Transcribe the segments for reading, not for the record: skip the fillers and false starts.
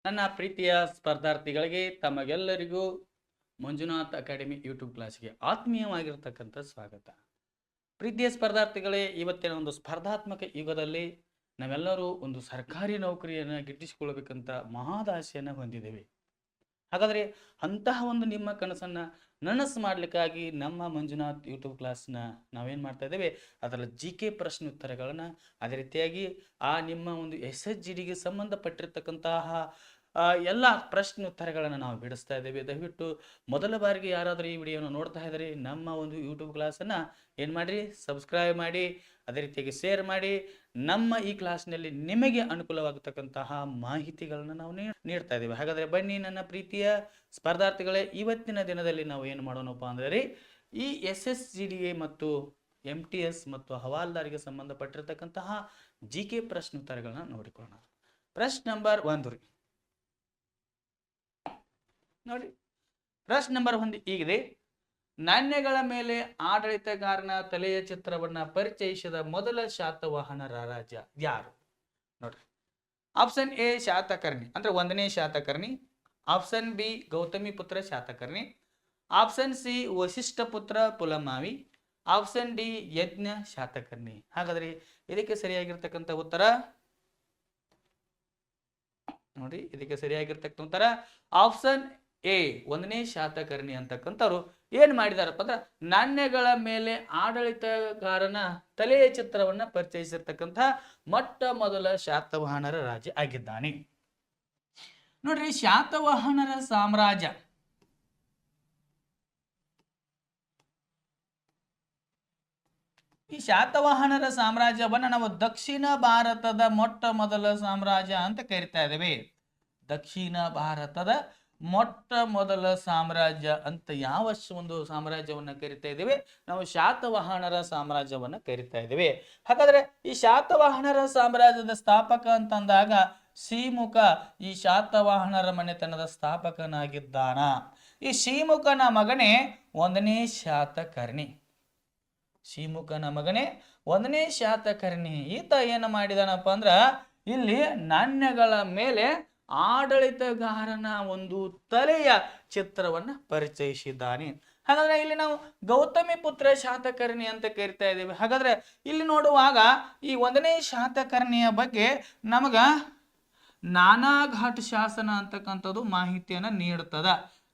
ನನ್ನ ಪ್ರೀತಿಯ ಸ್ಪರ್ಧಾರ್ಥಿಗಳಿಗೆ ತಮಗೆಲ್ಲರಿಗೂ ಮಂಜುನಾಥ್ ಅಕಾಡೆಮಿ ಯೂಟ್ಯೂಬ್ ಕ್ಲಾಸ್ಗೆ ಆತ್ಮೀಯವಾಗಿರ್ತಕ್ಕಂಥ ಸ್ವಾಗತ. ಪ್ರೀತಿಯ ಸ್ಪರ್ಧಾರ್ಥಿಗಳೇ, ಇವತ್ತಿನ ಒಂದು ಸ್ಪರ್ಧಾತ್ಮಕ ಯುಗದಲ್ಲಿ ನಾವೆಲ್ಲರೂ ಒಂದು ಸರ್ಕಾರಿ ನೌಕರಿಯನ್ನು ಗಿಟ್ಟಿಸಿಕೊಳ್ಳಬೇಕಂತ ಮಹದಾಸೆಯನ್ನು ಹೊಂದಿದ್ದೇವೆ. ಹಾಗಾದರೆ ಅಂತಹ ಒಂದು ನಿಮ್ಮ ಕನಸನ್ನು ನನಸು ಮಾಡಲಿಕ್ಕಾಗಿ ನಮ್ಮ ಮಂಜುನಾಥ್ ಯೂಟ್ಯೂಬ್ ಕ್ಲಾಸ್ನ ನಾವೇನು ಮಾಡ್ತಾ ಇದ್ದೇವೆ, ಅದರ GK ಪ್ರಶ್ನೆ ಉತ್ತರಗಳನ್ನು, ಅದೇ ರೀತಿಯಾಗಿ ಆ ನಿಮ್ಮ ಒಂದು SHGDಗೆ ಸಂಬಂಧಪಟ್ಟಿರ್ತಕ್ಕಂತಹ ಎಲ್ಲ ಪ್ರಶ್ನೆ ಉತ್ತರಗಳನ್ನು ನಾವು ಬಿಡಿಸ್ತಾ ಇದ್ದೇವೆ. ದಯವಿಟ್ಟು ಮೊದಲ ಬಾರಿಗೆ ಯಾರಾದರೂ ಈ ವಿಡಿಯೋನ ನೋಡ್ತಾ ಇದ್ದಾರೆ, ನಮ್ಮ ಒಂದು ಯೂಟ್ಯೂಬ್ ಕ್ಲಾಸನ್ನು ಏನು ಮಾಡಿರಿ, ಸಬ್ಸ್ಕ್ರೈಬ್ ಮಾಡಿ, ಅದೇ ರೀತಿಯಾಗಿ ಶೇರ್ ಮಾಡಿ. ನಮ್ಮ ಈ ಕ್ಲಾಸ್ನಲ್ಲಿ ನಿಮಗೆ ಅನುಕೂಲವಾಗತಕ್ಕಂತಹ ಮಾಹಿತಿಗಳನ್ನು ನಾವು ನೀಡ್ತಾ ಇದ್ದೇವೆ. ಹಾಗಾದರೆ ಬನ್ನಿ ನನ್ನ ಪ್ರೀತಿಯ ಸ್ಪರ್ಧಾರ್ಥಿಗಳೇ, ಇವತ್ತಿನ ದಿನದಲ್ಲಿ ನಾವು ಏನು ಮಾಡೋಣಪ್ಪ ಅಂದರೆ ಈ SSGDA ಮತ್ತು MTS ಮತ್ತು ಹವಾಲ್ದಾರಿಗೆ ಸಂಬಂಧಪಟ್ಟಿರ್ತಕ್ಕಂತಹ GK ಪ್ರಶ್ನೆ ಉತ್ತರಗಳನ್ನ ನೋಡಿಕೊಳ್ಳೋಣ. ಪ್ರಶ್ನೆ ನಂಬರ್ 1 ರೀ ನೋಡಿ. ಪ್ರಶ್ನೆ ನಂಬರ್ 1 ಹೀಗಿದೆ: ನಾಣ್ಯಗಳ ಮೇಲೆ ಆಡಳಿತಗಾರನ ತಲೆಯ ಚಿತ್ರವನ್ನ ಪರಿಚಯಿಸಿದ ಮೊದಲ ಶಾತವಾಹನ ರಾಜ ಯಾರು? ನೋಡ್ರಿ, ಆಪ್ಷನ್ A ಶಾತಕರ್ಣಿ ಅಂದ್ರೆ 1ನೇ ಶಾತಕರ್ಣಿ, ಆಪ್ಷನ್ B ಗೌತಮಿ ಪುತ್ರ ಶಾತಕರ್ಣಿ, ಆಪ್ಷನ್ C ವಶಿಷ್ಠ ಪುತ್ರ ಪುಲಮಾವಿ, ಆಪ್ಷನ್ D ಯಜ್ಞ ಶಾತಕರ್ಣಿ. ಹಾಗಾದ್ರೆ ಇದಕ್ಕೆ ಸರಿಯಾಗಿರ್ತಕ್ಕಂಥ ಉತ್ತರ ನೋಡಿ, ಇದಕ್ಕೆ ಸರಿಯಾಗಿರ್ತಕ್ಕಂಥ ಉತ್ತರ ಆಪ್ಷನ್ A 1ನೇ ಶಾತಕರ್ಣಿ ಅಂತಕ್ಕಂಥವ್ರು ಏನ್ ಮಾಡಿದಾರಪ್ಪ ಅಂದ್ರೆ ನಾಣ್ಯಗಳ ಮೇಲೆ ಆಡಳಿತಗಾರನ ತಲೆಯ ಚಿತ್ರವನ್ನ ಪರಿಚಯಿಸಿರ್ತಕ್ಕಂಥ ಮೊಟ್ಟ ಮೊದಲ ಶಾತವಾಹನರ ರಾಜ ಆಗಿದ್ದಾನೆ. ನೋಡ್ರಿ, ಶಾತವಾಹನರ ಸಾಮ್ರಾಜ್ಯ ಈ ಶಾತವಾಹನರ ಸಾಮ್ರಾಜ್ಯವನ್ನ ನಾವು ದಕ್ಷಿಣ ಭಾರತದ ಮೊಟ್ಟ ಮೊದಲ ಸಾಮ್ರಾಜ್ಯ ಅಂತ ಕರಿತಾ ಇದ್ದೇವೆ. ದಕ್ಷಿಣ ಭಾರತದ ಮೊಟ್ಟ ಮೊದಲ ಸಾಮ್ರಾಜ್ಯ ಅಂತ ಯಾವ ಒಂದು ಸಾಮ್ರಾಜ್ಯವನ್ನ ಕರಿತಾ ಇದ್ದೇವೆ, ನಾವು ಶಾತವಾಹನರ ಸಾಮ್ರಾಜ್ಯವನ್ನ ಕರಿತಾ ಇದ್ದೇವೆ. ಹಾಗಾದ್ರೆ ಈ ಶಾತವಾಹನರ ಸಾಮ್ರಾಜ್ಯದ ಸ್ಥಾಪಕ ಅಂತಂದಾಗ ಶ್ರೀಮುಖ ಈ ಶಾತವಾಹನರ ಮನೆತನದ ಸ್ಥಾಪಕನಾಗಿದ್ದಾನ. ಈ ಶ್ರೀಮುಖನ ಮಗನೇ 1ನೇ ಶಾತಕರ್ಣಿ. ಶ್ರೀಮುಖನ ಮಗನೇ 1ನೇ ಶಾತಕರ್ಣಿ. ಈತ ಏನು ಮಾಡಿದಾನಪ್ಪ ಅಂದ್ರ ಇಲ್ಲಿ ನಾಣ್ಯಗಳ ಮೇಲೆ ಆಡಳಿತಗಾರನ ಒಂದು ತಲೆಯ ಚಿತ್ರವನ್ನ ಪರಿಚಯಿಸಿದ್ದಾನೆ. ಹಾಗಾದ್ರೆ ಇಲ್ಲಿ ನಾವು ಗೌತಮಿ ಪುತ್ರ ಶಾತಕರ್ಣಿ ಅಂತ ಕರಿತಾ ಇದ್ದೇವೆ. ಹಾಗಾದ್ರೆ ಇಲ್ಲಿ ನೋಡುವಾಗ ಈ 1ನೇ ಶಾತಕರ್ಣಿಯ ಬಗ್ಗೆ ನಮಗ ನಾನಾಘಾಟ್ ಶಾಸನ ಅಂತಕ್ಕಂಥದ್ದು ಮಾಹಿತಿಯನ್ನ ನೀಡುತ್ತದ.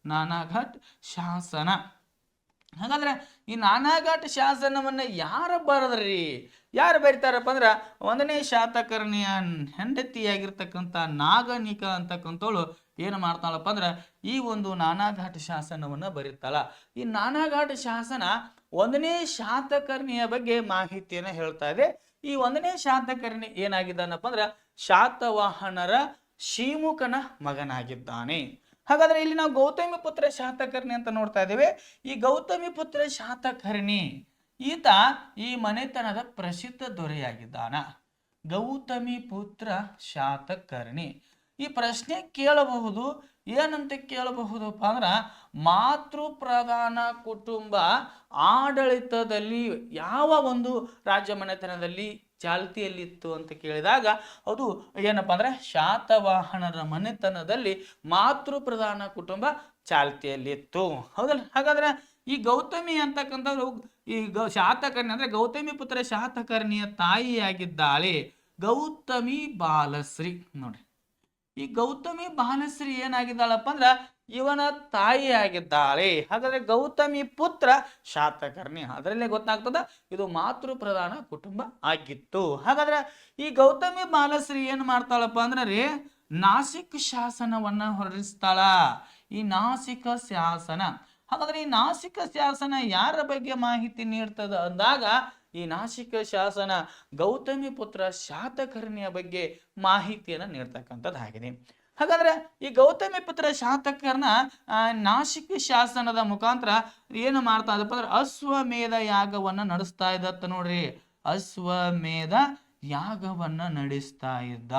ನಾನಾಘಾಟ್ ಶಾಸನ. ಹಾಗಾದ್ರೆ ಈ ನಾನಾಘಾಟ್ ಶಾಸನವನ್ನ ಯಾರು ಬರದ್ರಿ, ಯಾರು ಬರೀತಾರಪ್ಪ ಅಂದ್ರ 1ನೇ ಶಾತಕರ್ಣಿಯ ಹೆಂಡತಿಯಾಗಿರ್ತಕ್ಕಂಥ ನಾಗನಿಕ ಅಂತಕ್ಕಂಥವಳು ಏನು ಮಾಡ್ತಾಳಪ್ಪ ಅಂದ್ರ ಈ ಒಂದು ನಾನಾಘಾಟ್ ಶಾಸನವನ್ನ ಬರೀತಾಳ. ಈ ನಾನಾಘಾಟ್ ಶಾಸನ 1ನೇ ಶಾತಕರ್ಣಿಯ ಬಗ್ಗೆ ಮಾಹಿತಿಯನ್ನ ಹೇಳ್ತಾ ಇದೆ. ಈ 1ನೇ ಶಾತಕರ್ಣಿ ಏನಾಗಿದ್ದಾನಪ್ಪ ಅಂದ್ರ ಶಾತವಾಹನರ ಶ್ರೀಮುಖನ ಮಗನಾಗಿದ್ದಾನೆ. ಹಾಗಾದ್ರೆ ಇಲ್ಲಿ ನಾವು ಗೌತಮಿ ಪುತ್ರ ಶಾತಕರ್ಣಿ ಅಂತ ನೋಡ್ತಾ ಇದ್ದೇವೆ. ಈ ಗೌತಮಿ ಪುತ್ರ ಶಾತಕರ್ಣಿ ಈತ ಈ ಮನೆತನದ ಪ್ರಸಿದ್ಧ ದೊರೆಯಾಗಿದ್ದಾನ. ಗೌತಮಿ ಪುತ್ರ ಶಾತಕರ್ಣಿ. ಈ ಪ್ರಶ್ನೆ ಕೇಳಬಹುದು, ಏನಂತ ಕೇಳಬಹುದಪ್ಪ ಅಂದ್ರ ಮಾತೃ ಪ್ರಧಾನ ಕುಟುಂಬ ಆಡಳಿತದಲ್ಲಿ ಯಾವ ಒಂದು ರಾಜ್ಯ ಮನೆತನದಲ್ಲಿ ಚಾಲ್ತಿಯಲ್ಲಿತ್ತು ಅಂತ ಕೇಳಿದಾಗ ಅದು ಏನಪ್ಪಾ ಅಂದ್ರೆ ಶಾತವಾಹನರ ಮನೆತನದಲ್ಲಿ ಮಾತೃ ಪ್ರಧಾನ ಕುಟುಂಬ ಚಾಲ್ತಿಯಲ್ಲಿತ್ತು. ಹೌದಲ್ಲ? ಹಾಗಾದ್ರೆ ಈ ಗೌತಮಿ ಅಂತಕ್ಕಂಥವ್ರು ಈ ಶಾತಕರ್ಣಿ ಅಂದ್ರೆ ಗೌತಮಿ ಪುತ್ರ ಶಾತಕರ್ಣಿಯ ತಾಯಿಯಾಗಿದ್ದಾಳೆ ಗೌತಮಿ ಬಾಲಶ್ರೀ. ನೋಡ್ರಿ, ಈ ಗೌತಮಿ ಬಾಲಶ್ರೀ ಏನಾಗಿದ್ದಾಳಪ್ಪ ಅಂದ್ರ ಇವನ ತಾಯಿ ಆಗಿದ್ದಾಳೆ. ಹಾಗಾದ್ರೆ ಗೌತಮಿ ಪುತ್ರ ಶಾತಕರ್ಣಿ, ಅದರಲ್ಲೇ ಗೊತ್ತಾಗ್ತದ ಇದು ಮಾತೃ ಪ್ರಧಾನ ಕುಟುಂಬ ಆಗಿತ್ತು. ಹಾಗಾದ್ರೆ ಈ ಗೌತಮಿ ಬಾಲಶ್ರೀ ಏನ್ ಮಾಡ್ತಾಳಪ್ಪ ಅಂದ್ರೆ ರೀ ನಾಸಿಕ್ ಶಾಸನವನ್ನ ಹೊರಡಿಸ್ತಾಳ. ಈ ನಾಸಿಕ ಶಾಸನ, ಹಾಗಾದ್ರೆ ಈ ನಾಸಿಕ ಶಾಸನ ಯಾರ ಬಗ್ಗೆ ಮಾಹಿತಿ ನೀಡ್ತದ ಅಂದಾಗ ಈ ನಾಸಿಕ ಶಾಸನ ಗೌತಮಿ ಪುತ್ರ ಶಾತಕರ್ಣಿಯ ಬಗ್ಗೆ ಮಾಹಿತಿಯನ್ನ ನೀಡ್ತಕ್ಕಂಥದ್ದಾಗಿದೆ. ಹಾಗಾದ್ರೆ ಈ ಗೌತಮಿ ಪುತ್ರ ಶಾತಕರ್ಣ ನಾಸಿಕ ಶಾಸನದ ಮುಖಾಂತರ ಏನು ಮಾಡ್ತಾ ಇದ್ದಪ್ಪ ಅಂದ್ರೆ ಅಶ್ವಮೇಧ ಯಾಗವನ್ನ ನಡೆಸ್ತಾ ಇದ್ದ. ನೋಡ್ರಿ, ಅಶ್ವಮೇಧ ಯಾಗವನ್ನ ನಡೆಸ್ತಾ ಇದ್ದ.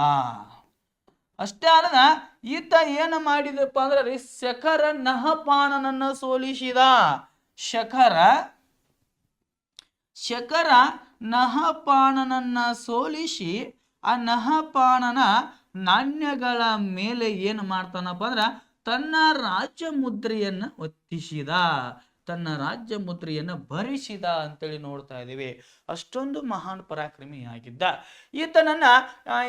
ಅಷ್ಟೇ ಅಲ್ಲದ ಈತ ಏನು ಮಾಡಿದಪ್ಪ ಅಂದ್ರೆ ಶಕರ ನಹಪಾಣನನ್ನ ಸೋಲಿಸಿದ. ಶಕರ ನಹಪಾಣನನ್ನ ಸೋಲಿಸಿ ಆ ನಹಪಾಣನ ನಾಣ್ಯಗಳ ಮೇಲೆ ಏನು ಮಾಡ್ತಾನಪ್ಪ ಅಂದ್ರೆ ತನ್ನ ರಾಜ್ಯ ಮುದ್ರೆಯನ್ನು ಒತ್ತಿಸಿದ, ತನ್ನ ರಾಜ್ಯ ಮುದ್ರೆಯನ್ನು ಭರಿಸಿದ ಅಂತೇಳಿ ನೋಡ್ತಾ ಇದ್ದೀವಿ. ಅಷ್ಟೊಂದು ಮಹಾನ್ ಪರಾಕ್ರಮಿಯಾಗಿದ್ದ ಈತನನ್ನ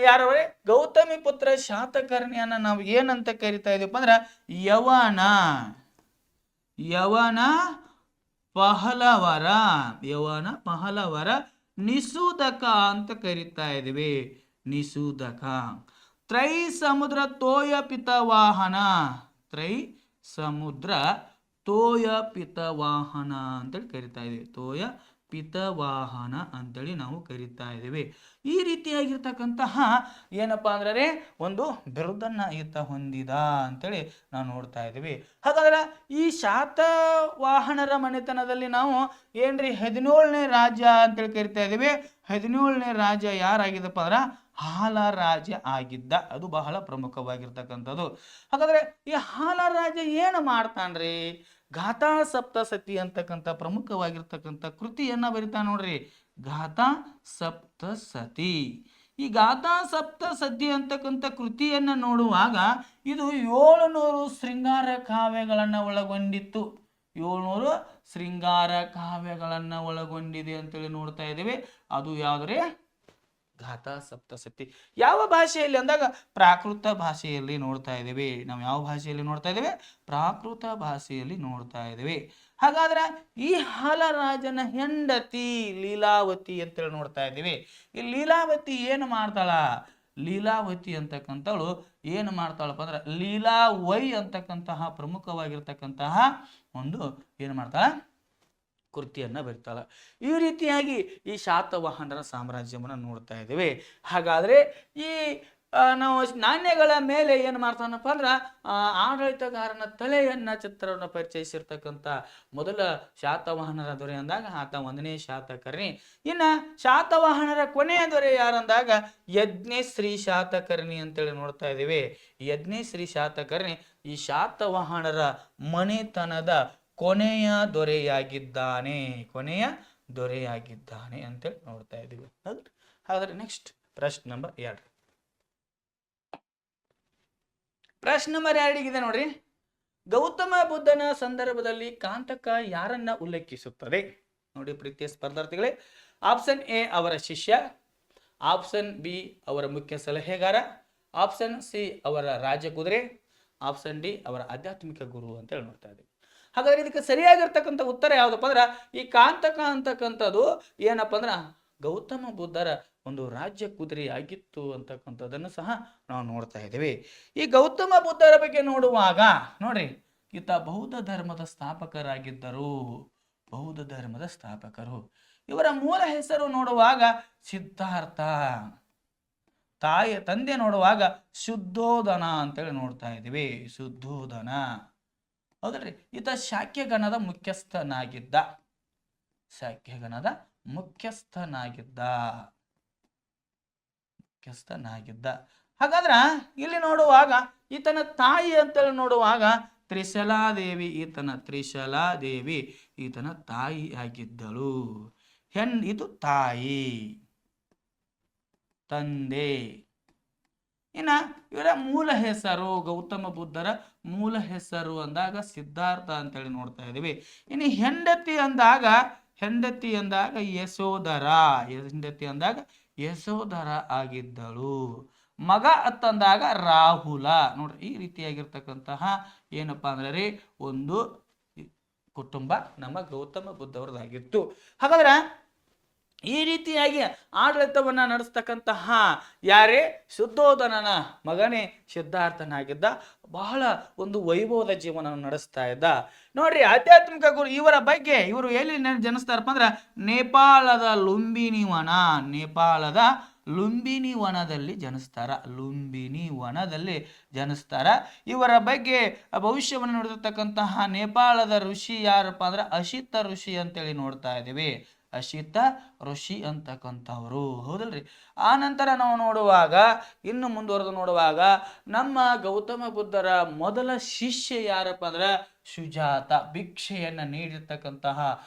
ಯಾರವರೇ ಗೌತಮಿ ಪುತ್ರ ಶಾತಕರ್ಣಿಯನ್ನ ನಾವು ಏನಂತ ಕರಿತಾ ಇದೀವಪ್ಪ ಅಂದ್ರೆ ಯವನ ಪಹಲವರ, ಯವನ ಪಹಲವರ ನಿಸೂದಕ ಅಂತ ಕರಿತಾ ಇದ್ದೀವಿ. ನಿಸೂದಕ. ತ್ರೈ ಸಮುದ್ರ ತೋಯ ಪಿತವಾಹನ, ತ್ರೈ ಸಮುದ್ರ ತೋಯ ಪಿತವಾಹನ ಅಂತೇಳಿ ಕರಿತಾ ಇದೀವಿ. ತೋಯ ಪಿತವಾಹನ ಅಂತೇಳಿ ನಾವು ಕರಿತಾ ಇದ್ದೀವಿ. ಈ ರೀತಿಯಾಗಿರ್ತಕ್ಕಂತಹ ಏನಪ್ಪಾ ಅಂದ್ರೆ ಒಂದು ಬಿರುದನ್ನ ಈತ ಹೊಂದಿದ ಅಂತೇಳಿ ನಾವು ನೋಡ್ತಾ ಇದ್ದೀವಿ. ಹಾಗಾದ್ರೆ ಈ ಶಾತವಾಹನರ ಮನೆತನದಲ್ಲಿ ನಾವು ಏನ್ರಿ 17ನೇ ರಾಜ ಅಂತೇಳಿ ಕರಿತಾ ಇದ್ದೀವಿ. 17ನೇ ರಾಜ ಯಾರಾಗಿದ್ದಪ್ಪ ಅಂದ್ರ ಹಾಲ ರಾಜ ಆಗಿದ್ದ. ಅದು ಬಹಳ ಪ್ರಮುಖವಾಗಿರ್ತಕ್ಕಂಥದ್ದು. ಹಾಗಾದ್ರೆ ಈ ಹಾಲ ರಾಜ ಏನು ಮಾಡ್ತಾನ್ರಿ? ಗಾಥಾ ಸಪ್ತಸತಿ ಅಂತಕ್ಕಂಥ ಪ್ರಮುಖವಾಗಿರ್ತಕ್ಕಂಥ ಕೃತಿಯನ್ನ ಬರಿತಾ ನೋಡ್ರಿ, ಗಾಥಾ ಸಪ್ತಸತಿ. ಈ ಗಾಥಾ ಸಪ್ತಸತಿ ಅಂತಕ್ಕಂಥ ಕೃತಿಯನ್ನ ನೋಡುವಾಗ ಇದು 700 ಶೃಂಗಾರ ಕಾವ್ಯಗಳನ್ನ ಒಳಗೊಂಡಿತ್ತು. 700 ಶೃಂಗಾರ ಕಾವ್ಯಗಳನ್ನ ಒಳಗೊಂಡಿದೆ ಅಂತೇಳಿ ನೋಡ್ತಾ ಇದ್ದೀವಿ. ಅದು ಯಾವ್ದ್ರೆ ಗಾಥಾ ಸಪ್ತಸತಿ. ಯಾವ ಭಾಷೆಯಲ್ಲಿ ಅಂದಾಗ ಪ್ರಾಕೃತ ಭಾಷೆಯಲ್ಲಿ ನೋಡ್ತಾ ಇದ್ದೀವಿ. ನಾವು ಯಾವ ಭಾಷೆಯಲ್ಲಿ ನೋಡ್ತಾ ಇದ್ದೀವಿ? ಪ್ರಾಕೃತ ಭಾಷೆಯಲ್ಲಿ ನೋಡ್ತಾ ಇದ್ದೀವಿ. ಹಾಗಾದ್ರೆ ಈ ಹಾಲರಾಜನ ಹೆಂಡತಿ ಲೀಲಾವತಿ ಅಂತೇಳಿ ನೋಡ್ತಾ ಇದ್ದೀವಿ. ಈ ಲೀಲಾವತಿ ಏನು ಮಾಡ್ತಾಳ? ಲೀಲಾವತಿ ಅಂತಕ್ಕಂಥವಳು ಏನು ಮಾಡ್ತಾಳಪ್ಪ ಅಂದ್ರೆ ಲೀಲಾವೈ ಅಂತಕ್ಕಂತಹ ಪ್ರಮುಖವಾಗಿರ್ತಕ್ಕಂತಹ ಒಂದು ಏನು ಮಾಡ್ತಾಳ? ಕೃತಿಯನ್ನ ಬರಿತಾಳ. ಈ ರೀತಿಯಾಗಿ ಈ ಶಾತವಾಹನರ ಸಾಮ್ರಾಜ್ಯವನ್ನು ನೋಡ್ತಾ ಇದ್ದೀವಿ. ಹಾಗಾದ್ರೆ ಈ ನಾವು ನಾಣ್ಯಗಳ ಮೇಲೆ ಏನು ಮಾಡ್ತಾನಪ್ಪ ಅಂದ್ರ ಆಡಳಿತಗಾರನ ತಲೆಯನ್ನ ಚಿತ್ರವನ್ನು ಪರಿಚಯಿಸಿರ್ತಕ್ಕಂಥ ಮೊದಲ ಶಾತವಾಹನರ ದೊರೆ ಅಂದಾಗ ಆತ 1ನೇ ಶಾತಕರ್ಣಿ. ಇನ್ನ ಶಾತವಾಹನರ ಕೊನೆಯ ದೊರೆ ಯಾರಂದಾಗ ಯಜ್ಞಶ್ರೀ ಶಾತಕರ್ಣಿ ಅಂತೇಳಿ ನೋಡ್ತಾ ಇದ್ದೀವಿ. ಯಜ್ಞಶ್ರೀ ಶಾತಕರ್ಣಿ ಈ ಶಾತವಾಹನರ ಮನೆತನದ ಕೊನೆಯ ದೊರೆಯಾಗಿದ್ದಾನೆ, ಕೊನೆಯ ದೊರೆಯಾಗಿದ್ದಾನೆ ಅಂತೇಳಿ ನೋಡ್ತಾ ಇದ್ದೀವಿ. ಹಾಗಾದ್ರೆ ನೆಕ್ಸ್ಟ್ ಪ್ರಶ್ನೆ ನಂಬರ್ 2. ಪ್ರಶ್ನೆ ನಂಬರ್ 2 ನೋಡ್ರಿ, ಗೌತಮ ಬುದ್ಧನ ಸಂದರ್ಭದಲ್ಲಿ ಕಾಂತಕ ಯಾರನ್ನ ಉಲ್ಲೇಖಿಸುತ್ತದೆ? ನೋಡಿ ಪ್ರೀತಿಯ ಸ್ಪರ್ಧಾರ್ಥಿಗಳೇ, ಆಪ್ಷನ್ ಎ ಅವರ ಶಿಷ್ಯ, ಆಪ್ಷನ್ ಬಿ ಅವರ ಮುಖ್ಯ ಸಲಹೆಗಾರ, ಆಪ್ಷನ್ ಸಿ ಅವರ ರಾಜಕುದುರೆ, ಆಪ್ಷನ್ ಡಿ ಅವರ ಆಧ್ಯಾತ್ಮಿಕ ಗುರು ಅಂತೇಳಿ ನೋಡ್ತಾ ಇದ್ದೀವಿ. ಹಾಗಾದ್ರೆ ಇದಕ್ಕೆ ಸರಿಯಾಗಿರ್ತಕ್ಕಂಥ ಉತ್ತರ ಯಾವ್ದಪ್ಪ ಅಂದ್ರ ಈ ಕಾಂತಕ ಅಂತಕ್ಕಂಥದ್ದು ಏನಪ್ಪ ಅಂದ್ರ ಗೌತಮ ಬುದ್ಧರ ಒಂದು ರಾಜ್ಯ ಕುದುರೆ ಆಗಿತ್ತು ಅಂತಕ್ಕಂಥದ್ದನ್ನು ಸಹ ನಾವು ನೋಡ್ತಾ ಇದ್ದೀವಿ. ಈ ಗೌತಮ ಬುದ್ಧರ ಬಗ್ಗೆ ನೋಡುವಾಗ ನೋಡ್ರಿ, ಈತ ಬೌದ್ಧ ಧರ್ಮದ ಸ್ಥಾಪಕರಾಗಿದ್ದರು. ಬೌದ್ಧ ಧರ್ಮದ ಸ್ಥಾಪಕರು. ಇವರ ಮೂಲ ಹೆಸರು ನೋಡುವಾಗ ಸಿದ್ಧಾರ್ಥ, ತಂದೆ ನೋಡುವಾಗ ಶುದ್ಧೋಧನ ಅಂತೇಳಿ ನೋಡ್ತಾ ಇದ್ದೀವಿ. ಶುದ್ಧೋಧನ. ಹೌದ್ರಿ, ಈತ ಶಾಕ್ಯಗಣದ ಮುಖ್ಯಸ್ಥನಾಗಿದ್ದ. ಶಾಕ್ಯಗಣದ ಮುಖ್ಯಸ್ಥನಾಗಿದ್ದ. ಹಾಗಾದ್ರ ಇಲ್ಲಿ ನೋಡುವಾಗ ಈತನ ತಾಯಿ ಅಂತೇಳಿ ನೋಡುವಾಗ ತ್ರಿಶಲಾದೇವಿ. ತ್ರಿಶಲಾದೇವಿ ಈತನ ತಾಯಿ ಆಗಿದ್ದಳು. ಇದು ತಾಯಿ. ತಂದೆ. ಇನ್ನ ಇವರ ಮೂಲ ಹೆಸರು, ಗೌತಮ ಬುದ್ಧರ ಮೂಲ ಹೆಸರು ಅಂದಾಗ ಸಿದ್ಧಾರ್ಥ ಅಂತೇಳಿ ನೋಡ್ತಾ ಇದ್ದೀವಿ. ಇನ್ನು ಹೆಂಡತಿ ಅಂದಾಗ ಯಶೋಧರ. ಹೆಂಡತಿ ಅಂದಾಗ ಯಶೋಧರ ಆಗಿದ್ದಳು. ಮಗ ಅಂತಂದಾಗ ರಾಹುಲ. ನೋಡ್ರಿ, ಈ ರೀತಿಯಾಗಿರ್ತಕ್ಕಂತಹ ಏನಪ್ಪಾ ಅಂದ್ರೆ ಒಂದು ಕುಟುಂಬ ನಮ್ಮ ಗೌತಮ ಬುದ್ಧವ್ರದ್ದಾಗಿತ್ತು. ಹಾಗಾದ್ರೆ ಈ ರೀತಿಯಾಗಿ ಆಡಳಿತವನ್ನ ನಡೆಸ್ತಕ್ಕಂತಹ ಯಾರೇ ಶುದ್ಧೋಧನನ ಮಗನೇ ಸಿದ್ಧಾರ್ಥನಾಗಿದ್ದ. ಬಹಳ ಒಂದು ವೈಭವದ ಜೀವನ ನಡೆಸ್ತಾ ಇದ್ದ. ನೋಡ್ರಿ, ಆಧ್ಯಾತ್ಮಿಕ ಗುರು ಇವರ ಬಗ್ಗೆ ಇವರು ಎಲ್ಲಿ ಜನಿಸ್ತಾರಪ್ಪ ಅಂದ್ರ ನೇಪಾಳದ ಲುಂಬಿನಿ ವನ. ನೇಪಾಳದ ಲುಂಬಿನಿ ವನದಲ್ಲಿ ಜನಿಸ್ತಾರ. ಲುಂಬಿನಿ ವನದಲ್ಲಿ ಜನಿಸ್ತಾರ. ಇವರ ಬಗ್ಗೆ ಭವಿಷ್ಯವನ್ನು ನೋಡಿರ್ತಕ್ಕಂತಹ ನೇಪಾಳದ ಋಷಿ ಯಾರಪ್ಪ ಅಂದ್ರ ಅಶಿತ ಋಷಿ ಅಂತೇಳಿ ನೋಡ್ತಾ ಇದ್ದೀವಿ. ಅಶಿತ ಋಷಿ ಅಂತಕ್ಕಂಥವ್ರು. ಹೌದಲ್ರಿ. ಆ ನಂತರ ನಾವು ನೋಡುವಾಗ ಇನ್ನು ಮುಂದುವರೆದು ನೋಡುವಾಗ ನಮ್ಮ ಗೌತಮ ಬುದ್ಧರ ಮೊದಲ ಶಿಷ್ಯ ಯಾರಪ್ಪ ಅಂದ್ರ ಸುಜಾತ ಭಿಕ್ಷೆಯನ್ನ ನೀಡಿರ್ತಕ್ಕಂತಹ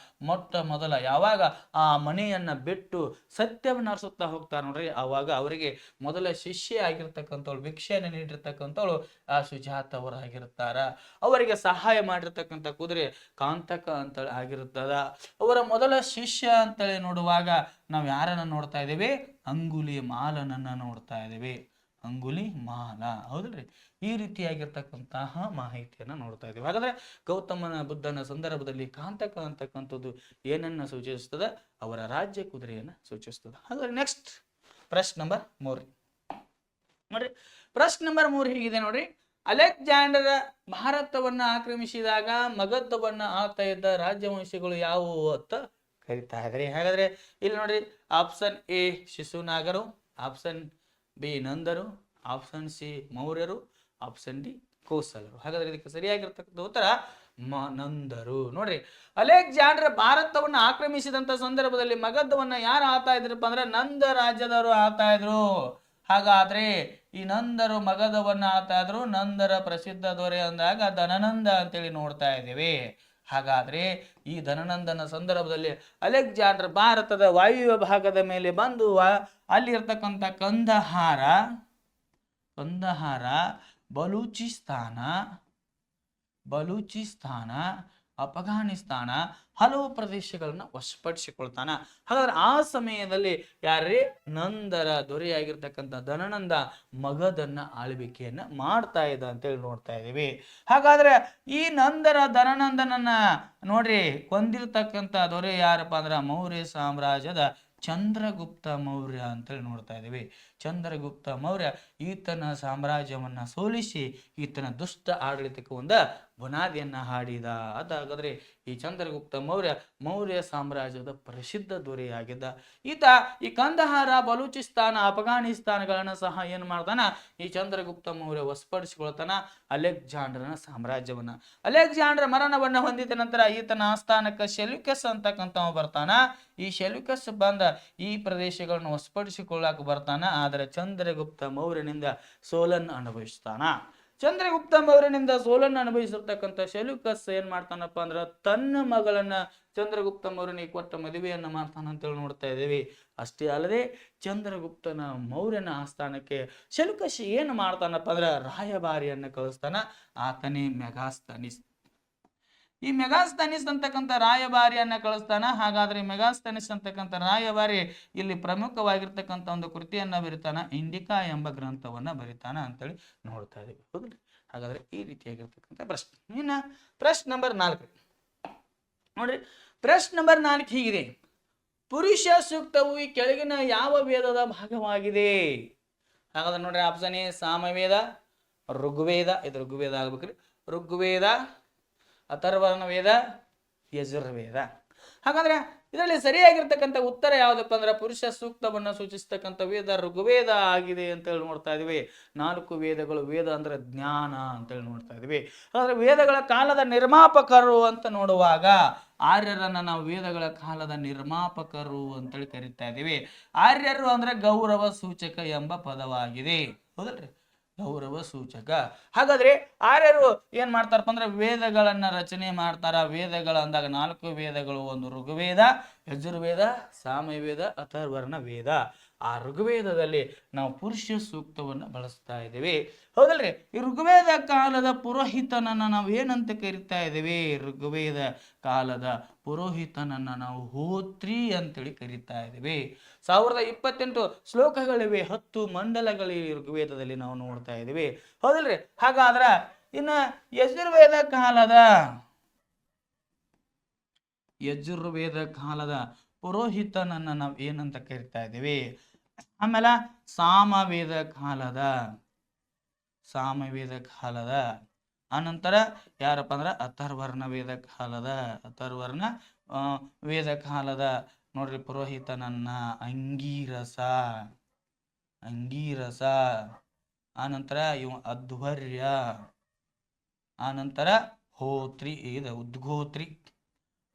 ಮೊಟ್ಟ ಮೊದಲ ಯಾವಾಗ ಆ ಮನೆಯನ್ನ ಬಿಟ್ಟು ಸತ್ಯವನ್ನ ಅರಸುತ್ತಾ ಹೋಗ್ತಾರೆ ನೋಡ್ರಿ, ಆವಾಗ ಅವರಿಗೆ ಮೊದಲ ಶಿಷ್ಯ ಆಗಿರ್ತಕ್ಕಂಥವಳು, ಭಿಕ್ಷೆಯನ್ನು ನೀಡಿರ್ತಕ್ಕಂಥವಳು ಆ ಸುಜಾತ ಅವರಾಗಿರ್ತಾರ. ಅವರಿಗೆ ಸಹಾಯ ಮಾಡಿರ್ತಕ್ಕಂಥ ಕುದುರೆ ಕಾಂತಕ ಅಂತೇಳಿ ಆಗಿರುತ್ತದ. ಅವರ ಮೊದಲ ಶಿಷ್ಯ ಅಂತೇಳಿ ನೋಡುವಾಗ ನಾವು ಯಾರನ್ನ ನೋಡ್ತಾ ಇದ್ದೇವೆ? ಅಂಗುಲಿ ಮಾಲನನ್ನ ನೋಡ್ತಾ ಇದ್ದೇವೆ. ಅಂಗುಲಿ ಮಾಲ, ಹೌದ್ರಿ? ಈ ರೀತಿಯಾಗಿರ್ತಕ್ಕಂತಹ ಮಾಹಿತಿಯನ್ನ ನೋಡ್ತಾ ಇದ್ದೀವಿ. ಹಾಗಾದ್ರೆ ಗೌತಮನ ಬುದ್ಧನ ಸಂದರ್ಭದಲ್ಲಿ ಕಾಂತಕ ಅಂತಕ್ಕಂಥದ್ದು ಏನನ್ನ ಸೂಚಿಸ್ತದ? ಅವರ ರಾಜ್ಯ ಕುದುರೆಯನ್ನ ಸೂಚಿಸ್ತದ. ಹಾಗಾದ್ರೆ ನೆಕ್ಸ್ಟ್ ಪ್ರಶ್ನೆ ನಂಬರ್ 3 ನೋಡ್ರಿ. ಪ್ರಶ್ನೆ ನಂಬರ್ 3 ಹೀಗಿದೆ ನೋಡ್ರಿ. ಅಲೆಕ್ಸಾಂಡರ್ ಭಾರತವನ್ನ ಆಕ್ರಮಿಸಿದಾಗ ಮಗಧವನ್ನ ಆಳ್ತಾ ಇದ್ದ ರಾಜ್ಯವಂಶಗಳು ಯಾವುವು ಅಂತ ಕರಿತಾ ಇದ್ರಿ. ಹಾಗಾದ್ರೆ ಇಲ್ಲಿ ನೋಡ್ರಿ, ಆಪ್ಷನ್ ಎ ಶಿಶುನಾಗರು, ಆಪ್ಷನ್ ಬಿ ನಂದರು, ಆಪ್ಷನ್ ಸಿ ಮೌರ್ಯರು, ಆಪ್ಷನ್ ಡಿ ಕೋಸಲರು. ಹಾಗಾದ್ರೆ ಇದಕ್ಕೆ ಸರಿಯಾಗಿರ್ತಕ್ಕಂಥ ಉತ್ತರ ನಂದರು. ನೋಡ್ರಿ, ಅಲೆಕ್ಸಾಂಡರ್ ಭಾರತವನ್ನ ಆಕ್ರಮಿಸಿದಂತ ಸಂದರ್ಭದಲ್ಲಿ ಮಗಧವನ್ನ ಯಾರು ಆಳ್ತಾ ಇದ್ರಪ್ಪ ಅಂದ್ರೆ ನಂದ ರಾಜ್ಯದವರು ಆಳ್ತಾ ಇದ್ರು. ಹಾಗಾದ್ರೆ ಈ ನಂದರು ಮಗಧವನ್ನ ಆಳ್ತಾ ಇದ್ರು. ನಂದರ ಪ್ರಸಿದ್ಧ ದೊರೆ ಅಂದಾಗ ಧನನಂದ ಅಂತೇಳಿ ನೋಡ್ತಾ ಇದ್ದೇವೆ. ಹಾಗಾದ್ರೆ ಈ ಧನನಂದನ ಸಂದರ್ಭದಲ್ಲಿ ಅಲೆಕ್ಸಾಂಡರ್ ಭಾರತದ ವಾಯುವ್ಯ ಭಾಗದ ಮೇಲೆ ಬಂದು ಅಲ್ಲಿ ಇರ್ತಕ್ಕಂಥ ಕಂದಹಾರ, ಬಲೂಚಿಸ್ತಾನ, ಅಫಘಾನಿಸ್ತಾನ ಹಲವು ಪ್ರದೇಶಗಳನ್ನ ವಶಪಡಿಸಿಕೊಳ್ತಾನ. ಹಾಗಾದ್ರೆ ಆ ಸಮಯದಲ್ಲಿ ಯಾರೇ ನಂದರ ದೊರೆಯಾಗಿರ್ತಕ್ಕಂಥ ಧನನಂದ ಮಗಧನ್ನ ಆಳ್ವಿಕೆಯನ್ನ ಮಾಡ್ತಾ ಇದ್ದ ಅಂತೇಳಿ ನೋಡ್ತಾ ಇದ್ದೀವಿ. ಹಾಗಾದ್ರೆ ಈ ನಂದರ ಧನನಂದನನ್ನ ನೋಡ್ರಿ ಕೊಂದಿರ್ತಕ್ಕಂಥ ದೊರೆ ಯಾರಪ್ಪ ಅಂದ್ರ ಮೌರ್ಯ ಸಾಮ್ರಾಜ್ಯದ ಚಂದ್ರಗುಪ್ತ ಮೌರ್ಯ ಅಂತೇಳಿ ನೋಡ್ತಾ ಇದ್ದೀವಿ. ಚಂದ್ರಗುಪ್ತ ಮೌರ್ಯ ಈತನ ಸಾಮ್ರಾಜ್ಯವನ್ನ ಸೋಲಿಸಿ ಈತನ ದುಷ್ಟ ಆಡಳಿತಕ್ಕೆ ಒಂದು ಬುನಾದಿಯನ್ನ ಹಾಡಿದ. ಅದಾಗಾದ್ರೆ ಈ ಚಂದ್ರಗುಪ್ತ ಮೌರ್ಯ ಸಾಮ್ರಾಜ್ಯದ ಪ್ರಸಿದ್ಧ ದೊರೆಯಾಗಿದ್ದ ಈತ. ಈ ಕಂದಹಾರ, ಬಲೂಚಿಸ್ತಾನ, ಅಫಘಾನಿಸ್ತಾನಗಳನ್ನ ಸಹ ಏನ್ ಮಾಡ್ತಾನ? ಈ ಚಂದ್ರಗುಪ್ತ ಮೌರ್ಯ ವಶಪಡಿಸಿಕೊಳ್ತಾನ ಅಲೆಕ್ಸಾಂಡರ್ನ ಸಾಮ್ರಾಜ್ಯವನ್ನ. ಅಲೆಕ್ಸಾಂಡರ್ ಮರಣವನ್ನ ಹೊಂದಿದ ನಂತರ ಈತನ ಆಸ್ಥಾನಕ್ಕೆ ಸೆಲ್ಯೂಕಸ್ ಅಂತಕ್ಕಂಥವ ಬರ್ತಾನ. ಈ ಸೆಲ್ಯೂಕಸ್ ಬಂದ ಈ ಪ್ರದೇಶಗಳನ್ನು ವಶಪಡಿಸಿಕೊಳ್ಳಾಕ ಬರ್ತಾನ. ಆದರೆ ಚಂದ್ರಗುಪ್ತ ಮೌರ್ಯನಿಂದ ಸೋಲನ್ನು ಅನುಭವಿಸ್ತಾನ. ಚಂದ್ರಗುಪ್ತ ಮೌರ್ಯನಿಂದ ಸೋಲನ್ನು ಅನುಭವಿಸಿರ್ತಕ್ಕಂಥ ಸೆಲ್ಯೂಕಸ್ ಏನ್ ಮಾಡ್ತಾನಪ್ಪ ಅಂದ್ರ ತನ್ನ ಮಗಳನ್ನ ಚಂದ್ರಗುಪ್ತ ಮೌರ್ಯನಿಗೆ ಕೊಟ್ಟ ಮದುವೆಯನ್ನ ಮಾಡ್ತಾನ ಅಂತೇಳಿ ನೋಡ್ತಾ ಇದ್ದೀವಿ. ಅಷ್ಟೇ ಅಲ್ಲದೆ ಚಂದ್ರಗುಪ್ತನ ಮೌರ್ಯನ ಆಸ್ಥಾನಕ್ಕೆ ಸೆಲ್ಯೂಕಸ್ ಏನ್ ಮಾಡ್ತಾನಪ್ಪ ಅಂದ್ರ ರಾಯಭಾರಿಯನ್ನ ಕಳಿಸ್ತಾನ. ಆತನೇ ಮೆಗಾಸ್ತನಿಸ್. ಈ ಮೆಗಾಸ್ತನಿಸ್ ಅಂತಕ್ಕಂಥ ರಾಯಭಾರಿಯನ್ನ ಕಳಿಸ್ತಾನ. ಹಾಗಾದ್ರೆ ಮೆಗಾಸ್ತನಿಸ್ ಅಂತಕ್ಕಂಥ ರಾಯಭಾರಿ ಇಲ್ಲಿ ಪ್ರಮುಖವಾಗಿರ್ತಕ್ಕಂಥ ಒಂದು ಕೃತಿಯನ್ನ ಬರಿತಾನ, ಇಂಡಿಕಾ ಎಂಬ ಗ್ರಂಥವನ್ನ ಬರಿತಾನ ಅಂತೇಳಿ ನೋಡ್ತಾ ಇದೀವಿ. ಹೌದ್ರಿ? ಹಾಗಾದ್ರೆ ಈ ರೀತಿಯಾಗಿರ್ತಕ್ಕಂಥ ಪ್ರಶ್ನೆ. ಇನ್ನ ಪ್ರಶ್ನೆ ನಂಬರ್ 4 ನೋಡ್ರಿ. ಪ್ರಶ್ನೆ ನಂಬರ್ 4 ಹೀಗಿದೆ. ಪುರುಷ ಸೂಕ್ತವು ಈ ಕೆಳಗಿನ ಯಾವ ವೇದದ ಭಾಗವಾಗಿದೆ? ಹಾಗಾದ್ರೆ ನೋಡ್ರಿ, ಆಪ್ಷನ್ ಎ ಸಾಮವೇದ, ಋಗ್ವೇದ, ಇದು ಋಗ್ವೇದ ಆಗ್ಬೇಕ್ರಿ, ಋಗ್ವೇದ, ಅಥರ್ವರ್ಣ ವೇದ, ಯಜುರ್ವೇದ. ಹಾಗಾದ್ರೆ ಇದರಲ್ಲಿ ಸರಿಯಾಗಿರ್ತಕ್ಕಂಥ ಉತ್ತರ ಯಾವ್ದಪ್ಪ ಅಂದ್ರೆ ಪುರುಷ ಸೂಕ್ತವನ್ನ ಸೂಚಿಸ್ತಕ್ಕಂಥ ವೇದ ಋಗ್ವೇದ ಆಗಿದೆ ಅಂತೇಳಿ ನೋಡ್ತಾ ಇದೀವಿ. 4 ವೇದಗಳು. ವೇದ ಅಂದ್ರೆ ಜ್ಞಾನ ಅಂತೇಳಿ ನೋಡ್ತಾ ಇದೀವಿ. ಹಾಗಾದ್ರೆ ವೇದಗಳ ಕಾಲದ ನಿರ್ಮಾಪಕರು ಅಂತ ನೋಡುವಾಗ ಆರ್ಯರನ್ನ ನಾವು ವೇದಗಳ ಕಾಲದ ನಿರ್ಮಾಪಕರು ಅಂತೇಳಿ ಕರಿತಾ ಇದೀವಿ. ಆರ್ಯರು ಅಂದ್ರೆ ಗೌರವ ಸೂಚಕ ಎಂಬ ಪದವಾಗಿದೆ. ಹೌದಲ್ರಿ? ಗೌರವ ಸೂಚಕ. ಹಾಗಾದ್ರೆ ಆರ್ಯರು ಏನ್ ಮಾಡ್ತಾರಪ್ಪ ಅಂದ್ರೆ ವೇದಗಳನ್ನ ರಚನೆ ಮಾಡ್ತಾರ. ವೇದಗಳ ಅಂದಾಗ 4 ವೇದಗಳು, ಒಂದು ಋಗ್ವೇದ, ಯಜುರ್ವೇದ, ಸಾಮವೇದ, ಅಥರ್ವರ್ಣ ವೇದ. ಆ ಋಗ್ವೇದದಲ್ಲಿ ನಾವು ಪುರುಷ ಸೂಕ್ತವನ್ನ ಬಳಸ್ತಾ ಇದ್ದೇವೆ. ಹೌದಲ್ರಿ? ಈ ಋಗ್ವೇದ ಕಾಲದ ಪುರೋಹಿತನನ್ನ ನಾವು ಏನಂತ ಕರಿತಾ ಇದ್ದೇವೆ? ಋಗ್ವೇದ ಕಾಲದ ಪುರೋಹಿತನನ್ನ ನಾವು ಹೋತ್ರಿ ಅಂತೇಳಿ ಕರಿತಾ ಇದ್ದೇವೆ. 1028 ಶ್ಲೋಕಗಳಿವೆ, 10 ಮಂಡಲಗಳಿವೆ ಋಗ್ವೇದದಲ್ಲಿ ನಾವು ನೋಡ್ತಾ ಇದ್ದೀವಿ. ಹೌದಲ್ರಿ? ಹಾಗಾದ್ರ ಇನ್ನ ಯಜುರ್ವೇದ ಕಾಲದ ಪುರೋಹಿತನನ್ನ ನಾವು ಏನಂತ ಕರಿತಾ ಇದ್ದೀವಿ? ಆಮೇಲೆ ಸಾಮವೇದ ಕಾಲದ ಆನಂತರ ಯಾರಪ್ಪ ಅಂದ್ರ ಅಥರ್ವರ್ಣ ವೇದ ಕಾಲದ ನೋಡ್ರಿ ಪುರೋಹಿತನನ್ನ ಅಂಗೀರಸ, ಆನಂತರ ಇವ ಅಧ್ವರ್ಯ, ಆನಂತರ ಹೋತ್ರಿ,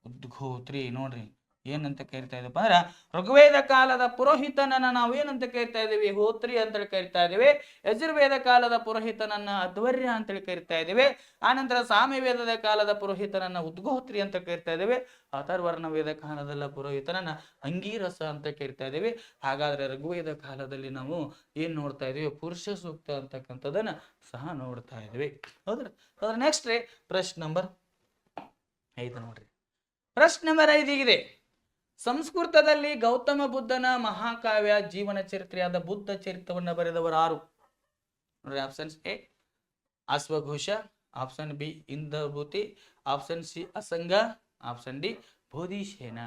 ಉದ್ಗೋತ್ರಿ ನೋಡ್ರಿ ಏನಂತ ಕರಿತಾ ಇದೀವಿ ಅಂದ್ರೆ ಋಗ್ವೇದ ಕಾಲದ ಪುರೋಹಿತನನ್ನ ನಾವು ಏನಂತ ಕರಿತಾ ಇದೀವಿ? ಹೋತ್ರಿ ಅಂತೇಳಿ ಕರಿತಾ ಇದೀವಿ. ಯಜುರ್ವೇದ ಕಾಲದ ಪುರೋಹಿತನನ್ನ ಅಧ್ವರ್ಯ ಅಂತೇಳಿ ಕರಿತಾ ಇದೀವಿ. ಆನಂತರ ಸಾಮವೇದದ ಕಾಲದ ಪುರೋಹಿತನನ್ನ ಉದ್ಗೋತ್ರಿ ಅಂತ ಕರಿತಾ ಇದೀವಿ. ಅಥರ್ವರ್ಣ ವೇದ ಕಾಲದ ಪುರೋಹಿತನನ್ನ ಅಂಗೀರಸ ಅಂತ ಕರಿತಾ ಇದೀವಿ. ಹಾಗಾದ್ರೆ ಋಗ್ವೇದ ಕಾಲದಲ್ಲಿ ನಾವು ಏನ್ ನೋಡ್ತಾ ಇದೀವಿ? ಪುರುಷ ಸೂಕ್ತ ಅಂತಕ್ಕಂಥದನ್ನ ಸಹ ನೋಡ್ತಾ ಇದೀವಿ. ಹೌದ್ರಿ? ಅದ್ರ ನೆಕ್ಸ್ಟ್ ರೀ ಪ್ರಶ್ನೆ ನಂಬರ್ 5 ನೋಡ್ರಿ. ಪ್ರಶ್ನೆ ನಂಬರ್ 5 ಹೀಗಿದೆ: ಸಂಸ್ಕೃತದಲ್ಲಿ ಗೌತಮ ಬುದ್ಧನ ಮಹಾಕಾವ್ಯ ಜೀವನ ಚರಿತ್ರೆಯಾದ ಬುದ್ಧ ಚರಿತ್ರವನ್ನು ಬರೆದವರು ಯಾರು? ನೋಡ್ರಿ, ಆಪ್ಷನ್ಸ್ ಎ ಅಶ್ವಘೋಷ, option B Indrabhuti, option C Asanga, option D Bodhisena.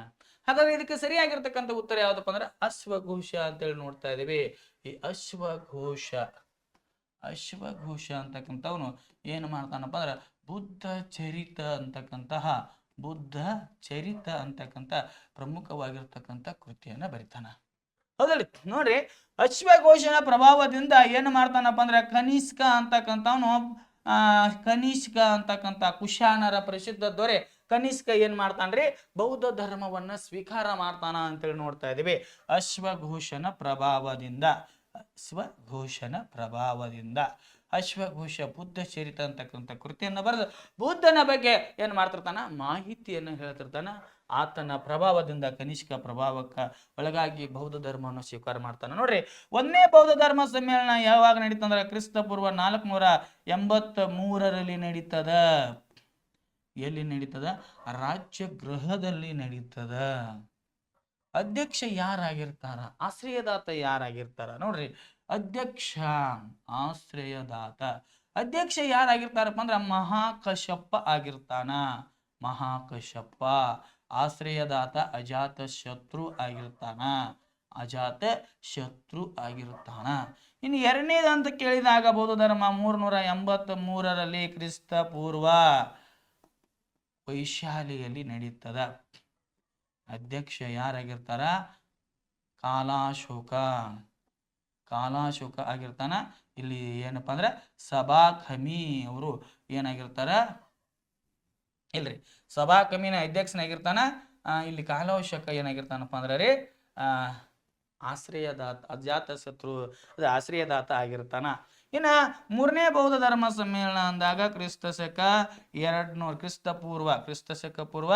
ಹಾಗಾದ್ರೆ ಇದಕ್ಕೆ ಸರಿಯಾಗಿರ್ತಕ್ಕಂಥ ಉತ್ತರ ಯಾವ್ದಪ್ಪ ಅಂದ್ರೆ ಅಶ್ವಘೋಷ ಅಂತೇಳಿ ನೋಡ್ತಾ ಇದೀವಿ. ಈ ಅಶ್ವಘೋಷ ಅಂತಕ್ಕಂಥವನು ಏನು ಮಾಡ್ತಾನಪ್ಪ ಅಂದ್ರೆ ಬುದ್ಧ ಚರಿತ ಅಂತಕ್ಕಂಥ ಪ್ರಮುಖವಾಗಿರ್ತಕ್ಕಂಥ ಕೃತಿಯನ್ನ ಬರಿತಾನ. ಹೌದಲ್ಲ? ನೋಡ್ರಿ, ಅಶ್ವಘೋಷನ ಪ್ರಭಾವದಿಂದ ಏನು ಮಾಡ್ತಾನಪ್ಪ ಅಂದ್ರೆ ಕನಿಷ್ಕ ಅಂತಕ್ಕಂಥ ಕುಶಾನರ ಪ್ರಸಿದ್ಧ ದೊರೆ ಕನಿಷ್ಕ ಏನ್ ಮಾಡ್ತಾನ್ರಿ? ಬೌದ್ಧ ಧರ್ಮವನ್ನ ಸ್ವೀಕಾರ ಮಾಡ್ತಾನ ಅಂತೇಳಿ ನೋಡ್ತಾ ಇದೀವಿ. ಅಶ್ವಘೋಷನ ಪ್ರಭಾವದಿಂದ ಅಶ್ವಘೋಷ ಬುದ್ಧ ಚರಿತ ಅಂತಕ್ಕಂಥ ಕೃತಿಯನ್ನ ಬರೆದು ಬುದ್ಧನ ಬಗ್ಗೆ ಏನ್ ಮಾಡ್ತಿರ್ತಾನ? ಮಾಹಿತಿಯನ್ನು ಹೇಳ್ತಿರ್ತಾನ. ಆತನ ಪ್ರಭಾವದಿಂದ, ಕನಿಷ್ಕ ಪ್ರಭಾವಕ್ಕೆ ಒಳಗಾಗಿ ಬೌದ್ಧ ಧರ್ಮವನ್ನು ಸ್ವೀಕಾರ ಮಾಡ್ತಾನೆ. ನೋಡ್ರಿ, 1ನೇ ಬೌದ್ಧ ಧರ್ಮ ಸಮ್ಮೇಳನ ಯಾವಾಗ ನಡೀತಂದ್ರೆ ಕ್ರಿಸ್ತಪೂರ್ವ 483ರಲ್ಲಿ ನಡೀತದ. ಎಲ್ಲಿ ನಡೀತದ? ರಾಜ್ಯ ಗೃಹದಲ್ಲಿ ನಡೀತದ. ಅಧ್ಯಕ್ಷ ಯಾರಾಗಿರ್ತಾರ? ಆಶ್ರಯದಾತ ಯಾರಾಗಿರ್ತಾರ? ನೋಡ್ರಿ, ಅಧ್ಯಕ್ಷ ಯಾರಾಗಿರ್ತಾರಪ್ಪ ಅಂದ್ರೆ ಮಹಾಕಶ್ಯಪ ಆಗಿರ್ತಾನ. ಆಶ್ರಯದಾತ ಅಜಾತ ಶತ್ರು ಆಗಿರ್ತಾನ. ಇನ್ನು 2ನೇದು ಅಂತ ಕೇಳಿದಾಗ ಬೌದ್ಧ ಧರ್ಮ 383ರಲ್ಲಿ ಕ್ರಿಸ್ತ ಪೂರ್ವ ವೈಶಾಲಿಯಲ್ಲಿ ನಡೀತದ. ಅಧ್ಯಕ್ಷ ಯಾರಾಗಿರ್ತಾರ? ಕಾಲಾಶೋಕ ಆಗಿರ್ತಾನ. ಇಲ್ಲಿ ಏನಪ್ಪಾ ಅಂದ್ರೆ ಸಭಾಕಮಿ ಅವರು ಏನಾಗಿರ್ತಾರ? ಇಲ್ರಿ, ಸಭಾಕಮಿನ ಅಧ್ಯಕ್ಷನಾಗಿರ್ತಾನ. ಇಲ್ಲಿ ಕಾಲಾಶೋಕ ಏನಾಗಿರ್ತಾನಪ್ಪ ಅಂದ್ರೆ ರೀ ಆಶ್ರಯದಾತ ಆಗಿರ್ತಾನ. ಇನ್ನ 3ನೇ ಬೌದ್ಧ ಧರ್ಮ ಸಮ್ಮೇಳನ ಅಂದಾಗ ಕ್ರಿಸ್ತಶಕ ಪೂರ್ವ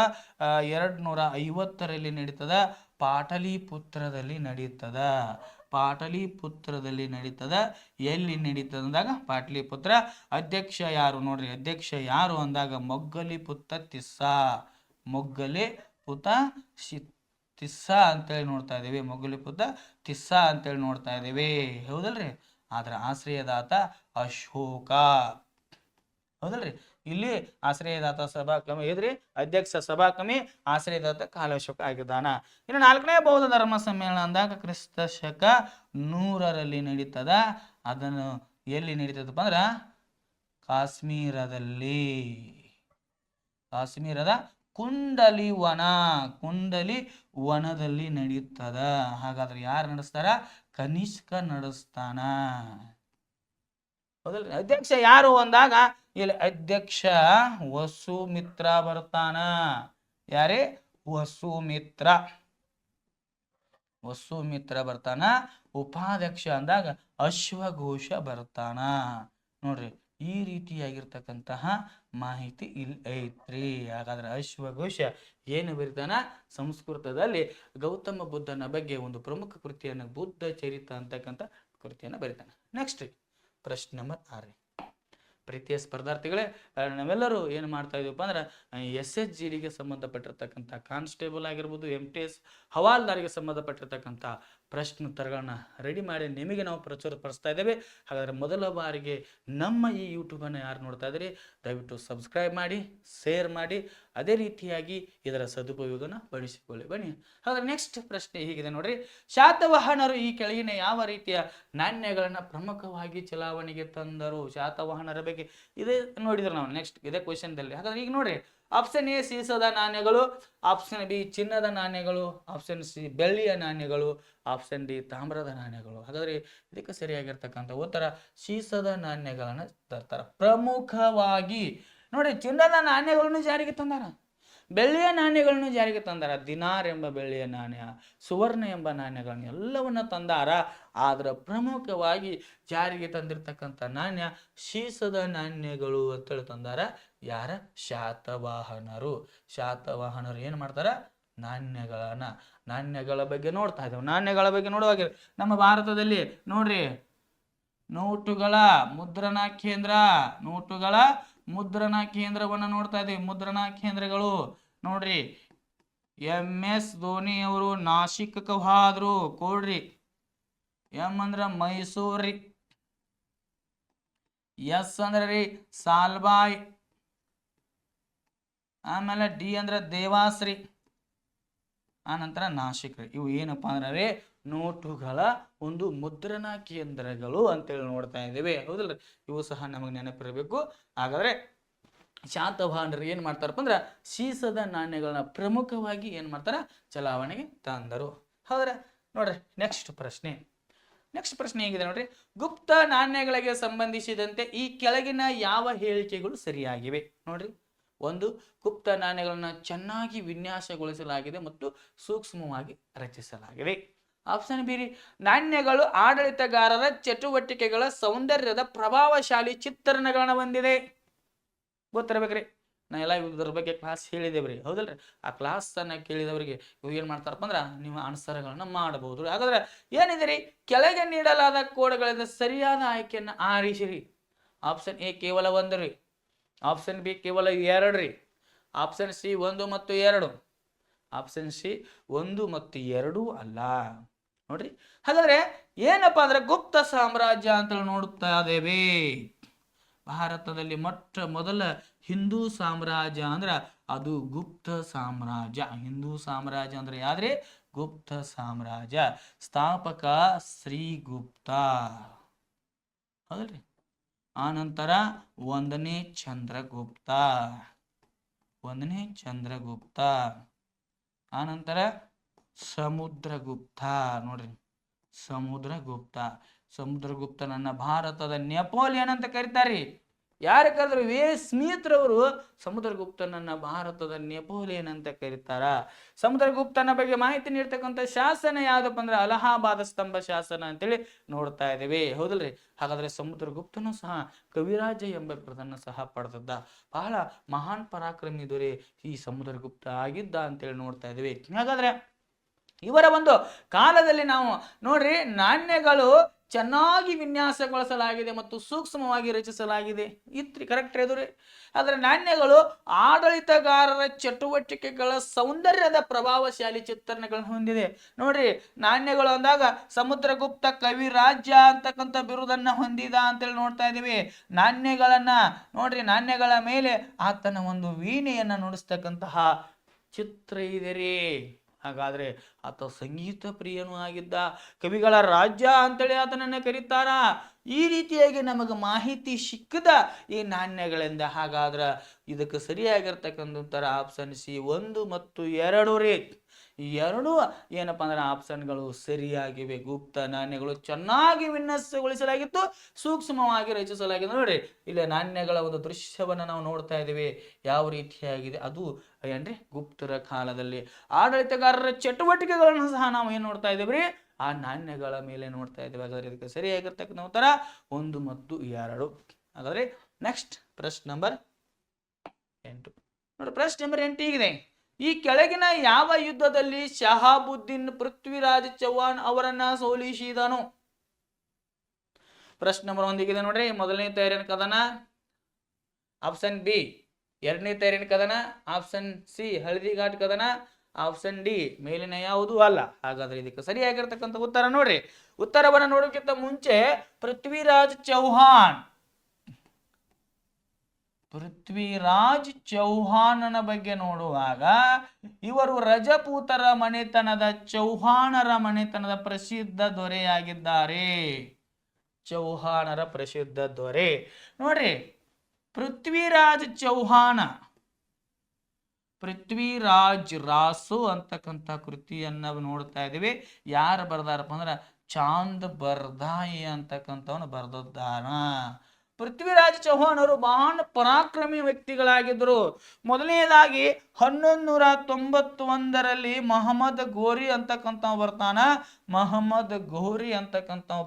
250ರಲ್ಲಿ ನಡೀತದ. ಪಾಟಲಿಪುತ್ರದಲ್ಲಿ ನಡೀತದ. ಎಲ್ಲಿ ನಡೀತದ ಅಂದಾಗ ಪಾಟಲಿಪುತ್ರ. ಅಧ್ಯಕ್ಷ ಯಾರು? ನೋಡ್ರಿ, ಅಧ್ಯಕ್ಷ ಯಾರು ಅಂದಾಗ ಮೊಗ್ಗಲಿಪುತ್ತ ತಿಸ್ಸ ಅಂತೇಳಿ ನೋಡ್ತಾ ಇದೀವಿ. ಹೌದಲ್ರಿ? ಆದ್ರೆ ಆಶ್ರಯದಾತ ಅಶೋಕ. ಹೌದಲ್ರಿ? ಇಲ್ಲಿ ಆಶ್ರಯದಾತ ಸಭಾಕಮಿ ಇದ್ರಿ, ಅಧ್ಯಕ್ಷ ಸಭಾಕಮಿ, ಆಶ್ರಯದಾತ ಕಾಲಾಶೋಕ ಆಗಿದ್ದಾನ. ಇನ್ನು 4ನೇ ಬೌದ್ಧ ಧರ್ಮ ಸಮ್ಮೇಳನ ಅಂದಾಗ ಕ್ರಿಸ್ತಶಕ 100ರಲ್ಲಿ ನಡೀತದ. ಅದನ್ನು ಎಲ್ಲಿ ನಡೀತದಪ್ಪ ಅಂದ್ರ ಕಾಶ್ಮೀರದ ಕುಂಡಲಿ ವನದಲ್ಲಿ ನಡೆಯುತ್ತದ. ಹಾಗಾದ್ರೆ ಯಾರು ನಡೆಸ್ತಾರ? ಕನಿಷ್ಕ ನಡೆಸ್ತಾನ. ಹೌದಲ್ರಿ? ಅಧ್ಯಕ್ಷ ಯಾರು ಅಂದಾಗ ಇಲ್ಲಿ ಅಧ್ಯಕ್ಷ ವಸುಮಿತ್ರ ಬರ್ತಾನ. ಯಾರೇ? ವಸುಮಿತ್ರ ಬರ್ತಾನ. ಉಪಾಧ್ಯಕ್ಷ ಅಂದಾಗ ಅಶ್ವಘೋಷ ಬರ್ತಾನ. ನೋಡ್ರಿ, ಈ ರೀತಿಯಾಗಿರ್ತಕ್ಕಂತಹ ಮಾಹಿತಿ ಇಲ್ಲಿ ಐತ್ರಿ. ಹಾಗಾದ್ರೆ ಅಶ್ವಘೋಷ ಏನು ಬರೀತಾನ? ಸಂಸ್ಕೃತದಲ್ಲಿ ಗೌತಮ ಬುದ್ಧನ ಬಗ್ಗೆ ಒಂದು ಪ್ರಮುಖ ಕೃತಿಯನ್ನು ಬುದ್ಧ ಚರಿತ ಅಂತಕ್ಕಂಥ ಕೃತಿಯನ್ನು ಬರೀತಾನೆ. ನೆಕ್ಸ್ಟ್ ಪ್ರಶ್ನೆ ನಂಬರ್ 6. ಪ್ರೀತಿಯ ಸ್ಪರ್ಧಾರ್ಥಿಗಳೇ, ನಾವೆಲ್ಲರೂ ಏನು ಮಾಡ್ತಾ ಇದೀವಪ್ಪ ಅಂದ್ರೆ SSGDಗೆ ಸಂಬಂಧಪಟ್ಟಿರ್ತಕ್ಕಂಥ ಕಾನ್ಸ್ಟೇಬಲ್ ಆಗಿರ್ಬೋದು, MTS ಹವಾಲ್ದಾರಿಗೆ ಸಂಬಂಧಪಟ್ಟಿರ್ತಕ್ಕಂಥ ಪ್ರಶ್ನೋತ್ತರಗಳನ್ನ ರೆಡಿ ಮಾಡಿ ನಿಮಗೆ ನಾವು ಪ್ರಚುರಪಡಿಸ್ತಾ ಇದ್ದೇವೆ. ಹಾಗಾದರೆ ಮೊದಲ ಬಾರಿಗೆ ನಮ್ಮ ಈ ಯೂಟ್ಯೂಬನ್ನು ಯಾರು ನೋಡ್ತಾ ಇದ್ದೀರಿ, ದಯವಿಟ್ಟು ಸಬ್ಸ್ಕ್ರೈಬ್ ಮಾಡಿ, ಶೇರ್ ಮಾಡಿ, ಅದೇ ರೀತಿಯಾಗಿ ಇದರ ಸದುಪಯೋಗನ ಪಡಿಸಿಕೊಳ್ಳಿ. ಬನ್ನಿ, ಹಾಗಾದ್ರೆ ನೆಕ್ಸ್ಟ್ ಪ್ರಶ್ನೆ ಹೀಗಿದೆ ನೋಡ್ರಿ. ಶಾತವಾಹನರು ಈ ಕೆಳಗಿನ ಯಾವ ರೀತಿಯ ನಾಣ್ಯಗಳನ್ನು ಪ್ರಮುಖವಾಗಿ ಚಲಾವಣೆಗೆ ತಂದರು? ಶಾತವಾಹನರ ಬಗ್ಗೆ ಇದೇ ನೋಡಿದ್ರು ನಾವು ನೆಕ್ಸ್ಟ್ ಇದೇ ಕ್ವೆಶ್ಚನ್ದಲ್ಲಿ. ಹಾಗಾದ್ರೆ ಈಗ ನೋಡ್ರಿ, ಆಪ್ಷನ್ ಎ ಸೀಸದ ನಾಣ್ಯಗಳು, ಆಪ್ಷನ್ ಬಿ ಚಿನ್ನದ ನಾಣ್ಯಗಳು, ಆಪ್ಷನ್ ಸಿ ಬೆಳ್ಳಿಯ ನಾಣ್ಯಗಳು, ಆಪ್ಷನ್ ಡಿ ತಾಮ್ರದ ನಾಣ್ಯಗಳು. ಹಾಗಾದ್ರೆ ಇದಕ್ಕೆ ಸರಿಯಾಗಿರ್ತಕ್ಕಂಥ ಉತ್ತರ ಸೀಸದ ನಾಣ್ಯಗಳನ್ನು ತರ್ತಾರ. ಪ್ರಮುಖವಾಗಿ ನೋಡಿ, ಚಿನ್ನದ ನಾಣ್ಯಗಳನ್ನು ಜಾರಿಗೆ ತಂದಾರ, ಬೆಳ್ಳಿಯ ನಾಣ್ಯಗಳನ್ನು ಜಾರಿಗೆ ತಂದಾರ. ದಿನಾರ್ ಎಂಬ ಬೆಳ್ಳಿಯ ನಾಣ್ಯ, ಸುವರ್ಣ ಎಂಬ ನಾಣ್ಯಗಳನ್ನು ಎಲ್ಲವನ್ನ ತಂದಾರ. ಆದ್ರೆ ಪ್ರಮುಖವಾಗಿ ಜಾರಿಗೆ ತಂದಿರತಕ್ಕಂಥ ನಾಣ್ಯ ಶೀಸದ ನಾಣ್ಯಗಳು ಅಂತೇಳಿ ತಂದಾರ. ಯಾರ? ಶಾತವಾಹನರು. ಶಾತವಾಹನರು ಏನ್ ಮಾಡ್ತಾರ? ನಾಣ್ಯಗಳ ಬಗ್ಗೆ ನೋಡ್ತಾ ಇದ್ದೇವೆ. ನಾಣ್ಯಗಳ ಬಗ್ಗೆ ನೋಡುವಾಗ ನಮ್ಮ ಭಾರತದಲ್ಲಿ ನೋಡ್ರಿ, ನೋಟುಗಳ ಮುದ್ರಣ ಕೇಂದ್ರವನ್ನ ನೋಡ್ತಾ ಇದ್ದೀವಿ. ಮುದ್ರಣಾ ಕೇಂದ್ರಗಳು ನೋಡ್ರಿ, MS ಧೋನಿ ಅವರು ನಾಸಿಕಕ್ಕೆ ಹೋದ್ರು. ಕೊಡ್ರಿ, M ಅಂದ್ರ ಮೈಸೂರಿ, S ಅಂದ್ರ ರೀ ಸಾಲ್ಬಾಯ್, ಆಮೇಲೆ D ಅಂದ್ರ ದೇವಾಶ್ರೀ, ಆನಂತರ ನಾಸಿಕ್ ರೀ. ಇವು ಏನಪ್ಪಾ ಅಂದ್ರೆ ನೋಟುಗಳ ಒಂದು ಮುದ್ರಣಾ ಕೇಂದ್ರಗಳು ಅಂತೇಳಿ ನೋಡ್ತಾ ಇದ್ದೇವೆ. ಹೌದಲ್ರಿ? ಇವು ಸಹ ನಮಗೆ ನೆನಪಿರಬೇಕು. ಹಾಗಾದ್ರೆ ಶಾತವಾಹನರು ಏನ್ ಮಾಡ್ತಾರಪ್ಪ ಅಂದ್ರ ಸೀಸದ ನಾಣ್ಯಗಳನ್ನ ಪ್ರಮುಖವಾಗಿ ಏನ್ ಮಾಡ್ತಾರ? ಚಲಾವಣೆಗೆ ತಂದರು. ಹೌದ್ರ? ನೋಡ್ರಿ, ನೆಕ್ಸ್ಟ್ ಪ್ರಶ್ನೆ ಹೇಗಿದೆ ನೋಡ್ರಿ. ಗುಪ್ತ ನಾಣ್ಯಗಳಿಗೆ ಸಂಬಂಧಿಸಿದಂತೆ ಈ ಕೆಳಗಿನ ಯಾವ ಹೇಳಿಕೆಗಳು ಸರಿಯಾಗಿವೆ? ನೋಡ್ರಿ, ಒಂದು, ಗುಪ್ತ ನಾಣ್ಯಗಳನ್ನ ಚೆನ್ನಾಗಿ ವಿನ್ಯಾಸಗೊಳಿಸಲಾಗಿದೆ ಮತ್ತು ಸೂಕ್ಷ್ಮವಾಗಿ ರಚಿಸಲಾಗಿದೆ. ಆಪ್ಷನ್ ಬಿ ರೀ, ನಾಣ್ಯಗಳು ಆಡಳಿತಗಾರರ ಚಟುವಟಿಕೆಗಳ ಸೌಂದರ್ಯದ ಪ್ರಭಾವಶಾಲಿ ಚಿತ್ರಣಗಳನ್ನ ಹೊಂದಿದೆ. ಗೊತ್ತಿರ್ಬೇಕ್ರಿ, ನಾ ಎಲ್ಲ ಇದ್ರ ಬಗ್ಗೆ ಕ್ಲಾಸ್ ಹೇಳಿದೇವ್ರಿ. ಹೌದಲ್ರಿ? ಆ ಕ್ಲಾಸ್ ಅನ್ನ ಕೇಳಿದವರಿಗೆ ಇವು ಏನ್ ಮಾಡ್ತಾರಪ್ಪ ಅಂದ್ರ ನೀವು ಆನ್ಸರ್ಗಳನ್ನ ಮಾಡಬಹುದು. ಹಾಗಾದ್ರೆ ಏನಿದೆ ರೀ, ಕೆಳಗೆ ನೀಡಲಾದ ಕೋಡ್ಗಳಿಂದ ಸರಿಯಾದ ಆಯ್ಕೆಯನ್ನ ಆರಿಸಿರಿ. ಆಪ್ಷನ್ ಎ ಕೇವಲ 1 ರೀ, ಆಪ್ಷನ್ ಬಿ ಕೇವಲ 2 ರೀ, ಆಪ್ಷನ್ ಸಿ 1 ಮತ್ತು 2, ಆಪ್ಷನ್ ಸಿ 1 ಮತ್ತು 2 ಅಲ್ಲ. ನೋಡ್ರಿ, ಹಾಗಾದ್ರೆ ಏನಪ್ಪಾ ಅಂದ್ರೆ ಗುಪ್ತ ಸಾಮ್ರಾಜ್ಯ ಅಂತ ನೋಡುತ್ತಾ ಇದ್ದೇವೆ. ಭಾರತದಲ್ಲಿ ಮೊಟ್ಟ ಮೊದಲ ಹಿಂದೂ ಸಾಮ್ರಾಜ್ಯ ಅಂದ್ರ ಅದು ಗುಪ್ತ ಸಾಮ್ರಾಜ್ಯ. ಹಿಂದೂ ಸಾಮ್ರಾಜ್ಯ ಅಂದ್ರೆ ಯಾವ್ದ್ರಿ? ಗುಪ್ತ ಸಾಮ್ರಾಜ್ಯ. ಸ್ಥಾಪಕ ಶ್ರೀಗುಪ್ತ. ಹೌದಲ್ರಿ? ಆನಂತರ 1ನೇ ಚಂದ್ರಗುಪ್ತ, ಆನಂತರ ಸಮುದ್ರಗುಪ್ತ. ನೋಡ್ರಿ, ಸಮುದ್ರಗುಪ್ತನನ್ನ ಭಾರತದ ನೆಪೋಲಿಯನ್ ಅಂತ ಕರೀತಾರ್ರಿ. ಯಾರು ಕರೆದ್ರು? ಸ್ಮಿತ್ ರವರು ಸಮುದ್ರಗುಪ್ತನನ್ನ ಭಾರತದ ನೆಪೋಲಿಯನ್ ಅಂತ ಕರೀತಾರ. ಸಮುದ್ರಗುಪ್ತನ ಬಗ್ಗೆ ಮಾಹಿತಿ ನೀಡ್ತಕ್ಕಂಥ ಶಾಸನ ಯಾವ್ದಪ್ಪ ಅಂದ್ರೆ ಅಲಹಾಬಾದ ಸ್ತಂಭ ಶಾಸನ ಅಂತೇಳಿ ನೋಡ್ತಾ ಇದ್ದೇವೆ. ಹೌದಲ್ರಿ? ಹಾಗಾದ್ರೆ ಸಮುದ್ರಗುಪ್ತನು ಸಹ ಕವಿರಾಜ ಎಂಬ ಬಿರುದನ್ನು ಸಹ ಪಡೆದದ್ದ. ಬಹಳ ಮಹಾನ್ ಪರಾಕ್ರಮಿ ದೊರೆ ಈ ಸಮುದ್ರಗುಪ್ತ ಆಗಿದ್ದ ಅಂತೇಳಿ ನೋಡ್ತಾ ಇದ್ದೇವೆ. ಹಾಗಾದ್ರೆ ಇವರ ಒಂದು ಕಾಲದಲ್ಲಿ ನಾವು ನೋಡ್ರಿ, ನಾಣ್ಯಗಳು ಚೆನ್ನಾಗಿ ವಿನ್ಯಾಸಗೊಳಿಸಲಾಗಿದೆ ಮತ್ತು ಸೂಕ್ಷ್ಮವಾಗಿ ರಚಿಸಲಾಗಿದೆ ಇತ್ರಿ. ಕರೆಕ್ಟ್ ಎದುರಿ. ಆದ್ರೆ ನಾಣ್ಯಗಳು ಆಡಳಿತಗಾರರ ಚಟುವಟಿಕೆಗಳ ಸೌಂದರ್ಯದ ಪ್ರಭಾವಶಾಲಿ ಚಿತ್ರಣಗಳನ್ನು ಹೊಂದಿದೆ. ನೋಡ್ರಿ, ನಾಣ್ಯಗಳು ಅಂದಾಗ ಸಮುದ್ರಗುಪ್ತ ಕವಿರಾಜ್ಯ ಅಂತಕ್ಕಂಥ ಬಿರುದನ್ನ ಹೊಂದಿದ ಅಂತೇಳಿ ನೋಡ್ತಾ ಇದೀವಿ. ನಾಣ್ಯಗಳನ್ನ ನೋಡ್ರಿ, ನಾಣ್ಯಗಳ ಮೇಲೆ ಆತನ ಒಂದು ವೀಣೆಯನ್ನ ನುಡಿಸ್ತಕ್ಕಂತಹ ಚಿತ್ರ ಇದೆ ರೀ. ಹಾಗಾದ್ರೆ ಆತ ಸಂಗೀತ ಪ್ರಿಯನೂ ಆಗಿದ್ದ. ಕವಿಗಳ ರಾಜ್ಯ ಅಂತೇಳಿ ಆತನನ್ನ ಕರೀತಾರ. ಈ ರೀತಿಯಾಗಿ ನಮಗೆ ಮಾಹಿತಿ ಸಿಕ್ಕದ ಈ ನಾಣ್ಯಗಳಿಂದ. ಹಾಗಾದ್ರ ಇದಕ್ಕೆ ಸರಿಯಾಗಿರ್ತಕ್ಕಂಥ ಉತ್ತರ ಆಪ್ಷನ್ ಸಿ 1 ಮತ್ತು 2 ರೀ. 2 ಏನಪ್ಪಾ ಅಂದ್ರೆ ಆಪ್ಷನ್ಗಳು ಸರಿಯಾಗಿವೆ. ಗುಪ್ತ ನಾಣ್ಯಗಳು ಚೆನ್ನಾಗಿ ವಿನ್ಯಾಸಗೊಳಿಸಲಾಗಿತ್ತು, ಸೂಕ್ಷ್ಮವಾಗಿ ರಚಿಸಲಾಗಿದೆ. ನೋಡ್ರಿ, ಇಲ್ಲಿ ನಾಣ್ಯಗಳ ಒಂದು ದೃಶ್ಯವನ್ನ ನಾವು ನೋಡ್ತಾ ಇದ್ದೀವಿ. ಯಾವ ರೀತಿಯಾಗಿದೆ ಅದು ಏನ್ರಿ? ಗುಪ್ತರ ಕಾಲದಲ್ಲಿ ಆಡಳಿತಗಾರರ ಚಟುವಟಿಕೆಗಳನ್ನು ಸಹ ನಾವು ಏನ್ ನೋಡ್ತಾ ಇದ್ದೀವಿ? ಆ ನಾಣ್ಯಗಳ ಮೇಲೆ ನೋಡ್ತಾ ಇದ್ದೀವಿ. ಹಾಗಾದ್ರೆ ಇದಕ್ಕೆ ಸರಿಯಾಗಿರ್ತಕ್ಕಂಥ ಉತ್ತರ 1 ಮತ್ತು 2. ಹಾಗಾದ್ರೆ ನೆಕ್ಸ್ಟ್ ಪ್ರಶ್ನೆ ನಂಬರ್ 8 ನೋಡಿ. ಪ್ರಶ್ನೆ ನಂಬರ್ 8 ಹೀಗಿದೆ. ಈ ಕೆಳಗಿನ ಯಾವ ಯುದ್ಧದಲ್ಲಿ ಶಹಾಬುದ್ದೀನ್ ಪೃಥ್ವಿರಾಜ್ ಚೌಹಾಣ್ ಅವರನ್ನ ಸೋಲಿಸಿದನು? ಪ್ರಶ್ನೆ ನಂಬರ್ 1 ಹೀಗಿದೆ ನೋಡ್ರಿ. ಮೊದಲನೇ ತೈರಿನ ಕದನ, ಆಪ್ಷನ್ ಬಿ 2ನೇ ತೈರಿನ ಕದನ, ಆಪ್ಷನ್ ಸಿ ಹಳದಿಘಾಟ್ ಕದನ, ಆಪ್ಷನ್ ಡಿ ಮೇಲಿನ ಯಾವುದು ಅಲ್ಲ. ಹಾಗಾದ್ರೆ ಇದಕ್ಕೆ ಸರಿಯಾಗಿರ್ತಕ್ಕಂಥ ಉತ್ತರ ನೋಡ್ರಿ. ಉತ್ತರವನ್ನು ನೋಡೋಕ್ಕಿಂತ ಮುಂಚೆ ಪೃಥ್ವಿರಾಜ್ ಚೌಹಾಣನ ಬಗ್ಗೆ ನೋಡುವಾಗ ಇವರು ರಜಪೂತರ ಮನೆತನದ ಚೌಹಾಣರ ಮನೆತನದ ಪ್ರಸಿದ್ಧ ದೊರೆಯಾಗಿದ್ದಾರೆ. ಚೌಹಾಣರ ಪ್ರಸಿದ್ಧ ದೊರೆ ನೋಡ್ರಿ. ಪೃಥ್ವಿರಾಜ್ ರಾಸು ಅಂತಕ್ಕಂಥ ಕೃತಿಯನ್ನ ನೋಡ್ತಾ ಇದೀವಿ. ಯಾರು ಬರ್ದಾರಪ್ಪ ಅಂದ್ರ ಚಾಂದ್ ಬರ್ದಾಯಿ ಅಂತಕ್ಕಂಥವನು ಬರ್ದಿದ್ದಾನ. ಪೃಥ್ವಿರಾಜ್ ಚೌಹಾಣ್ ಅವರು ಮಹಾನ್ ಪರಾಕ್ರಮಿ ವ್ಯಕ್ತಿಗಳಾಗಿದ್ದರು. ಮೊದಲನೇದಾಗಿ 1191ರಲ್ಲಿ ಮಹಮ್ಮದ್ ಘೋರಿ ಅಂತಕ್ಕಂಥವ್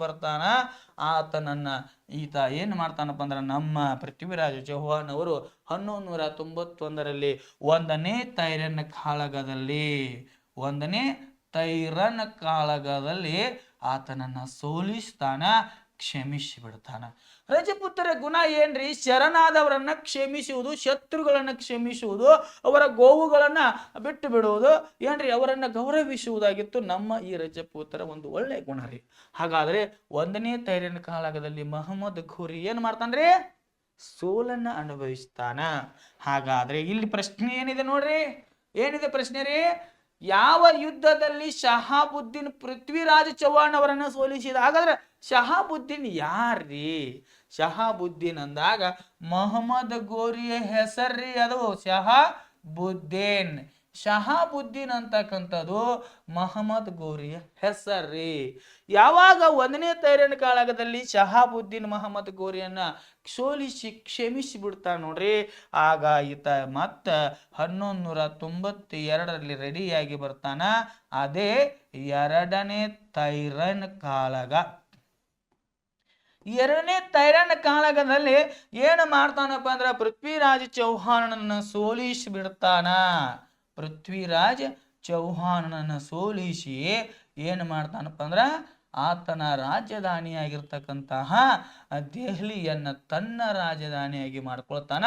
ಬರ್ತಾನ. ಈತ ಏನ್ ಮಾಡ್ತಾನಪ್ಪ ಅಂದ್ರ ನಮ್ಮ ಪೃಥ್ವಿರಾಜ್ ಚೌಹಾಣ್ ಅವರು 1191ರಲ್ಲಿ ಒಂದನೇ ತೈರನ್ ಕಾಳಗದಲ್ಲಿ ಆತನನ್ನ ಸೋಲಿಸ್ತಾನ, ಕ್ಷಮಿಸಿ ಬಿಡ್ತಾನ. ರಜಪೂತರ ಗುಣ ಏನ್ರಿ? ಶರಣಾದವರನ್ನ ಕ್ಷಮಿಸುವುದು, ಶತ್ರುಗಳನ್ನ ಕ್ಷಮಿಸುವುದು, ಅವರ ಗೋವುಗಳನ್ನ ಬಿಟ್ಟು ಬಿಡುವುದು, ಏನ್ರಿ ಅವರನ್ನ ಗೌರವಿಸುವುದಾಗಿತ್ತು ನಮ್ಮ ಈ ರಜಪೂತರ ಒಂದು ಒಳ್ಳೆ ಗುಣ ರೀ. ಹಾಗಾದ್ರೆ ಒಂದನೇ ತೈರನ್ ಕಾಳಗದಲ್ಲಿ ಮಹಮ್ಮದ್ ಘೋರಿ ಏನ್ ಮಾಡ್ತಾನ್ರಿ? ಸೋಲನ್ನ ಅನುಭವಿಸ್ತಾನ. ಹಾಗಾದ್ರೆ ಇಲ್ಲಿ ಪ್ರಶ್ನೆ ಏನಿದೆ ನೋಡ್ರಿ, ಏನಿದೆ ಪ್ರಶ್ನೆ ರೀ? ಯಾವ ಯುದ್ಧದಲ್ಲಿ ಶಹಾಬುದ್ದೀನ್ ಪೃಥ್ವಿರಾಜ್ ಚೌಹಾಣ್ ಅವರನ್ನ ಸೋಲಿಸಿದ? ಹಾಗಾದ್ರೆ ಶಹಾಬುದ್ದೀನ್ ಯಾರ್ರೀ? ಶಹಾಬುದ್ದೀನ್ ಅಂದಾಗ ಮೊಹಮ್ಮದ್ ಘೋರಿಯ ಹೆಸರ್ರಿ ಅದು ಶಹಾಬುದ್ದೀನ್ ಅಂತಕ್ಕಂಥದ್ದು ಮಹಮ್ಮದ್ ಘೋರಿಯ ಹೆಸರ್ರಿ. ಯಾವಾಗ ಒಂದನೇ ತೈರನ್ ಕಾಳಗದಲ್ಲಿ ಶಹಾಬುದ್ದೀನ್ ಮಹಮ್ಮದ್ ಘೋರಿಯನ್ನ ಸೋಲಿಸಿ ಕ್ಷಮಿಸಿ ಬಿಡ್ತಾನ ನೋಡ್ರಿ, ಆಗ ಈತ ಮತ್ತ 1192ರಲ್ಲಿ ರೆಡಿಯಾಗಿ ಬರ್ತಾನ. ಅದೇ ಎರಡನೇ ತೈರನ್ ಕಾಳಗ. ಎರಡನೇ ತೈರನ್ ಕಾಳಗದಲ್ಲಿ ಏನು ಮಾಡ್ತಾನಪ್ಪ ಅಂದ್ರ ಪೃಥ್ವಿರಾಜ್ ಚೌಹಾಣನನ್ನ ಸೋಲಿಸಿ ಬಿಡ್ತಾನ. ಪೃಥ್ವಿರಾಜ್ ಚೌಹಾಣನನ್ನ ಸೋಲಿಸಿ ಏನು ಮಾಡ್ತಾನಪ್ಪ ಅಂದ್ರ ಆತನ ರಾಜಧಾನಿಯಾಗಿರ್ತಕ್ಕಂತಹ ದೆಹಲಿಯನ್ನ ತನ್ನ ರಾಜಧಾನಿಯಾಗಿ ಮಾಡ್ಕೊಳ್ತಾನ.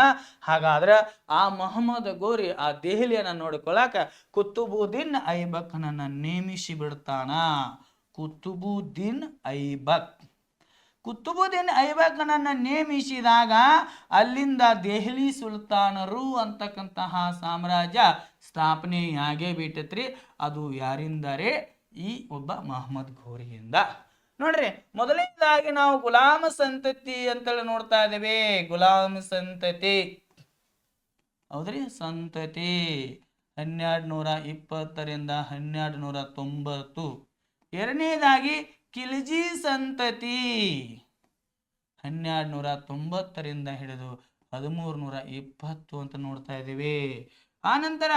ಹಾಗಾದ್ರೆ ಆ ಮೊಹಮ್ಮದ್ ಘೋರಿ ಆ ದೆಹಲಿಯನ್ನ ನೋಡ್ಕೊಳಕ ಕುತುಬುದ್ದೀನ್ ಐಬಕ್ನನ್ನ ನೇಮಿಸಿ ಬಿಡ್ತಾನ. ಕುತುಬುದ್ದೀನ್ ಐಬಕ್ನನ್ನ ನೇಮಿಸಿದಾಗ ಅಲ್ಲಿಂದ ದೆಹಲಿ ಸುಲ್ತಾನರು ಅಂತಕ್ಕಂತಹ ಸಾಮ್ರಾಜ್ಯ ಸ್ಥಾಪನೆಯಾಗೇ ಬಿಟ್ಟತ್ರಿ. ಅದು ಯಾರಿಂದರೆ? ಈ ಒಬ್ಬ ಮಹಮ್ಮದ್ ಘೋರಿಯಿಂದ. ನೋಡ್ರಿ, ಮೊದಲನೇದಾಗಿ ನಾವು ಗುಲಾಮ ಸಂತತಿ ಅಂತೇಳಿ ನೋಡ್ತಾ ಇದ್ದೇವೆ. ಗುಲಾಮ ಸಂತತಿ ಹೌದ್ರಿ, ಸಂತತಿ 1220ರಿಂದ 1290. ಎರಡನೇದಾಗಿ ಖಿಲ್ಜಿ ಸಂತತಿ 1290ರಿಂದ ಹಿಡಿದು 1320 ಅಂತ ನೋಡ್ತಾ ಇದ್ದೀವಿ. ಆನಂತರ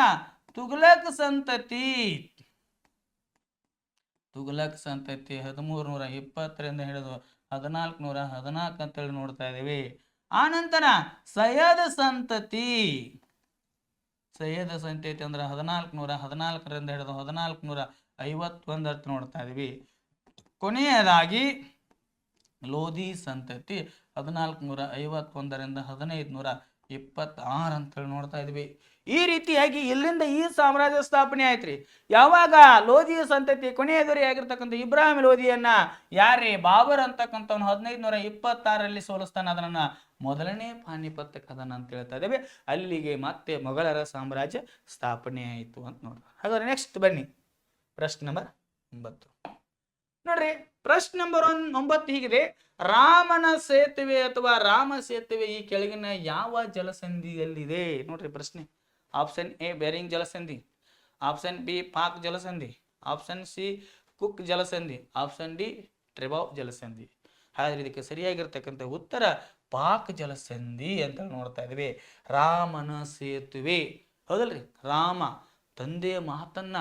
ತುಘಲಕ್ ಸಂತತಿ 1320ರಿಂದ ಹಿಡಿದು 1414 ಅಂತೇಳಿ ನೋಡ್ತಾ ಇದ್ದೀವಿ. ಆನಂತರ ಸಯ್ಯದ್ ಸಂತತಿ ಅಂದ್ರೆ 1414ರಿಂದ ಹಿಡಿದು 1451 ಅಂತ ನೋಡ್ತಾ ಇದೀವಿ. ಕೊನೆಯದಾಗಿ ಲೋಧಿ ಸಂತತಿ 1451ರಿಂದ 1526 ಅಂತೇಳಿ ನೋಡ್ತಾ ಇದ್ವಿ. ಈ ರೀತಿಯಾಗಿ ಇಲ್ಲಿಂದ ಈ ಸಾಮ್ರಾಜ್ಯ ಸ್ಥಾಪನೆ ಆಯ್ತ್ರಿ. ಯಾವಾಗ ಲೋಧಿ ಸಂತತಿ ಕೊನೆಯದುರಿ ಆಗಿರ್ತಕ್ಕಂಥ ಇಬ್ರಾಹಿಂ ಲೋಧಿಯನ್ನ ಯಾರೇ ಬಾಬರ್ ಅಂತಕ್ಕಂಥವ್ನು 1526ರಲ್ಲಿ ಸೋಲಿಸ್ತಾನ. ಅದನ್ನ ಮೊದಲನೇ ಪಾನಿಪತ್ ಕದನ ಅಂತ ಹೇಳ್ತಾ ಇದ್ದೇವೆ. ಅಲ್ಲಿಗೆ ಮತ್ತೆ ಮೊಘಲರ ಸಾಮ್ರಾಜ್ಯ ಸ್ಥಾಪನೆ ಆಯಿತು ಅಂತ ನೋಡ್ರಿ. ಹಾಗಾದ್ರೆ ನೆಕ್ಸ್ಟ್ ಬನ್ನಿ, ಪ್ರಶ್ನೆ ನಂಬರ್ 9 ನೋಡ್ರಿ. ಪ್ರಶ್ನೆ ನಂಬರ್ 9 ಹೀಗಿದೆ: ರಾಮನ ಸೇತುವೆ ಅಥವಾ ರಾಮ ಸೇತುವೆ ಈ ಕೆಳಗಿನ ಯಾವ ಜಲಸಂಧಿಯಲ್ಲಿದೆ? ನೋಡ್ರಿ ಪ್ರಶ್ನೆ. ಆಪ್ಷನ್ ಎ ಬೇರಿಂಗ್ ಜಲಸಂಧಿ, ಆಪ್ಷನ್ ಬಿ ಪಾಕ್ ಜಲಸಂಧಿ, ಆಪ್ಷನ್ ಸಿ ಕುಕ್ ಜಲಸಂಧಿ, ಆಪ್ಷನ್ ಡಿ ಟ್ರೆಬಾವ್ ಜಲಸಂಧಿ. ಹಾಗಾದ್ರೆ ಇದಕ್ಕೆ ಸರಿಯಾಗಿರ್ತಕ್ಕಂಥ ಉತ್ತರ ಪಾಕ್ ಜಲಸಂಧಿ ಅಂತ ನೋಡ್ತಾ ಇದ್ವಿ. ರಾಮನ ಸೇತುವೆ ಹೌದಲ್ರಿ, ರಾಮ ತಂದೆಯ ಮಾತನ್ನ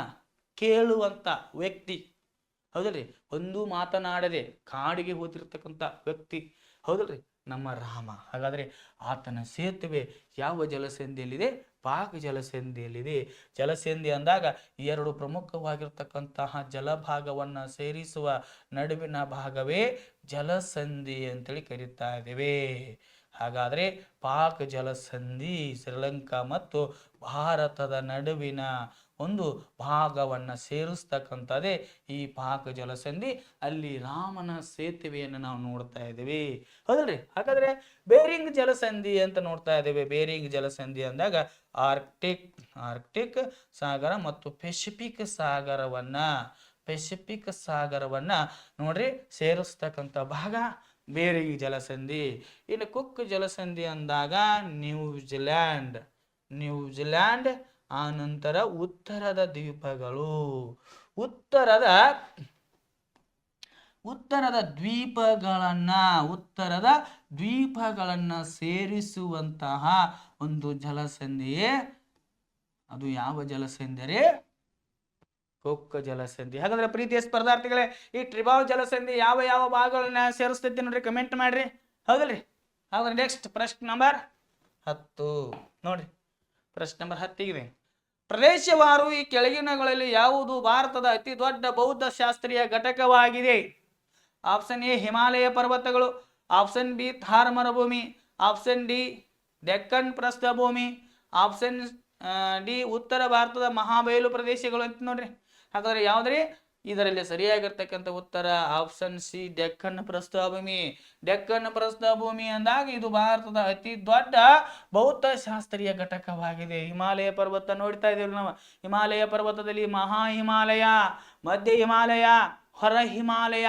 ಕೇಳುವಂತ ವ್ಯಕ್ತಿ ಹೌದಲ್ರಿ, ಒಂದು ಮಾತನಾಡದೆ ಕಾಡಿಗೆ ಹೋಗಿರ್ತಕ್ಕಂಥ ವ್ಯಕ್ತಿ ಹೌದಲ್ರಿ ನಮ್ಮ ರಾಮ. ಹಾಗಾದ್ರೆ ಆತನ ಸೇತುವೆ ಯಾವ ಜಲಸಂಧಿಯಲ್ಲಿದೆ? ಪಾಕ್ ಜಲಸಂಧಿಯಲ್ಲಿದೆ. ಜಲಸಂಧಿ ಅಂದಾಗ ಎರಡು ಪ್ರಮುಖವಾಗಿರ್ತಕ್ಕಂತಹ ಜಲಭಾಗವನ್ನ ಸೇರಿಸುವ ನಡುವಿನ ಭಾಗವೇ ಜಲಸಂಧಿ ಅಂತೇಳಿ ಕರೀತಾ ಇದ್ದೇವೆ. ಹಾಗಾದ್ರೆ ಪಾಕ್ ಜಲಸಂಧಿ ಶ್ರೀಲಂಕಾ ಮತ್ತು ಭಾರತದ ನಡುವಿನ ಒಂದು ಭಾಗವನ್ನ ಸೇರಿಸ್ತಕ್ಕಂಥದ್ದೇ ಈ ಪಾಕ್ ಜಲಸಂಧಿ. ಅಲ್ಲಿ ರಾಮನ ಸೇತುವೆಯನ್ನು ನಾವು ನೋಡ್ತಾ ಇದ್ದೀವಿ ಹೌದಲ್ರಿ. ಹಾಗಾದ್ರೆ ಬೇರಿಂಗ್ ಜಲಸಂಧಿ ಅಂತ ನೋಡ್ತಾ ಇದ್ದೇವೆ. ಬೇರಿಂಗ್ ಜಲಸಂಧಿ ಅಂದಾಗ ಆರ್ಕ್ಟಿಕ್ ಸಾಗರ ಮತ್ತು ಪೆಸಿಫಿಕ್ ಸಾಗರವನ್ನ ನೋಡ್ರಿ ಸೇರಿಸ್ತಕ್ಕಂಥ ಭಾಗ ಬೇರಿಂಗ್ ಜಲಸಂಧಿ. ಇನ್ನು ಕುಕ್ ಜಲಸಂಧಿ ಅಂದಾಗ ನ್ಯೂಜಿಲ್ಯಾಂಡ್ ಆ ನಂತರ ಉತ್ತರದ ದ್ವೀಪಗಳು, ಉತ್ತರದ ದ್ವೀಪಗಳನ್ನ ಸೇರಿಸುವಂತಹ ಒಂದು ಜಲಸಂಧಿಯೇ ಅದು ಯಾವ ಜಲಸಂಧಿ? ಕೊಕ್ಕ ಜಲಸಂಧಿ. ಹಾಗಾದ್ರೆ ಪ್ರೀತಿಯ ಸ್ಪರ್ಧಾರ್ಥಿಗಳೇ, ಈ ಟ್ರಿಬಾಲ್ ಜಲಸಂಧಿ ಯಾವ ಯಾವ ಭಾಗಗಳನ್ನ ಸೇರಿಸ್ತೈತಿ ನೋಡ್ರಿ, ಕಮೆಂಟ್ ಮಾಡ್ರಿ. ಹೌದಲ್ರಿ? ಹಾಗಾದ್ರೆ ನೆಕ್ಸ್ಟ್ ಪ್ರಶ್ನೆ ನಂಬರ್ 10 ನೋಡ್ರಿ. ಪ್ರಶ್ನೆ ನಂಬರ್ 10 ಇದೆ. ಪ್ರದೇಶವಾರು ಈ ಕೆಳಗಿನಗಳಲ್ಲಿ ಯಾವುದು ಭಾರತದ ಅತಿ ದೊಡ್ಡ ಬೌದ್ಧ ಶಾಸ್ತ್ರೀಯ ಘಟಕವಾಗಿದೆ? ಆಪ್ಷನ್ ಎ ಹಿಮಾಲಯ ಪರ್ವತಗಳು, ಆಪ್ಷನ್ ಬಿ ಥಾರ್ ಮರುಭೂಮಿ, ಆಪ್ಷನ್ ಡಿ ಡೆಕ್ಕನ್ ಪ್ರಸ್ಥಭೂಮಿ, ಆಪ್ಷನ್ ಡಿ ಉತ್ತರ ಭಾರತದ ಮಹಾಬಯಲು ಪ್ರದೇಶಗಳು ಅಂತ ನೋಡ್ರಿ. ಹಾಗಾದ್ರೆ ಯಾವ್ದ್ರಿ ಇದರಲ್ಲಿ ಸರಿಯಾಗಿರ್ತಕ್ಕಂಥ ಉತ್ತರ? ಆಪ್ಷನ್ ಸಿ ಡೆಕ್ಕನ್ ಪ್ರಸ್ಥಭೂಮಿ. ಡೆಕ್ಕನ್ ಪ್ರಸ್ಥಭೂಮಿ ಅಂದಾಗ ಇದು ಭಾರತದ ಅತಿ ದೊಡ್ಡ ಬೌದ್ಧ ಶಾಸ್ತ್ರೀಯ ಘಟಕವಾಗಿದೆ. ಹಿಮಾಲಯ ಪರ್ವತ ನೋಡ್ತಾ ಇದ್ದೀವಿ ನಾವು. ಹಿಮಾಲಯ ಪರ್ವತದಲ್ಲಿ ಮಹಾ ಹಿಮಾಲಯ, ಮಧ್ಯ ಹಿಮಾಲಯ, ಹೊರ ಹಿಮಾಲಯ.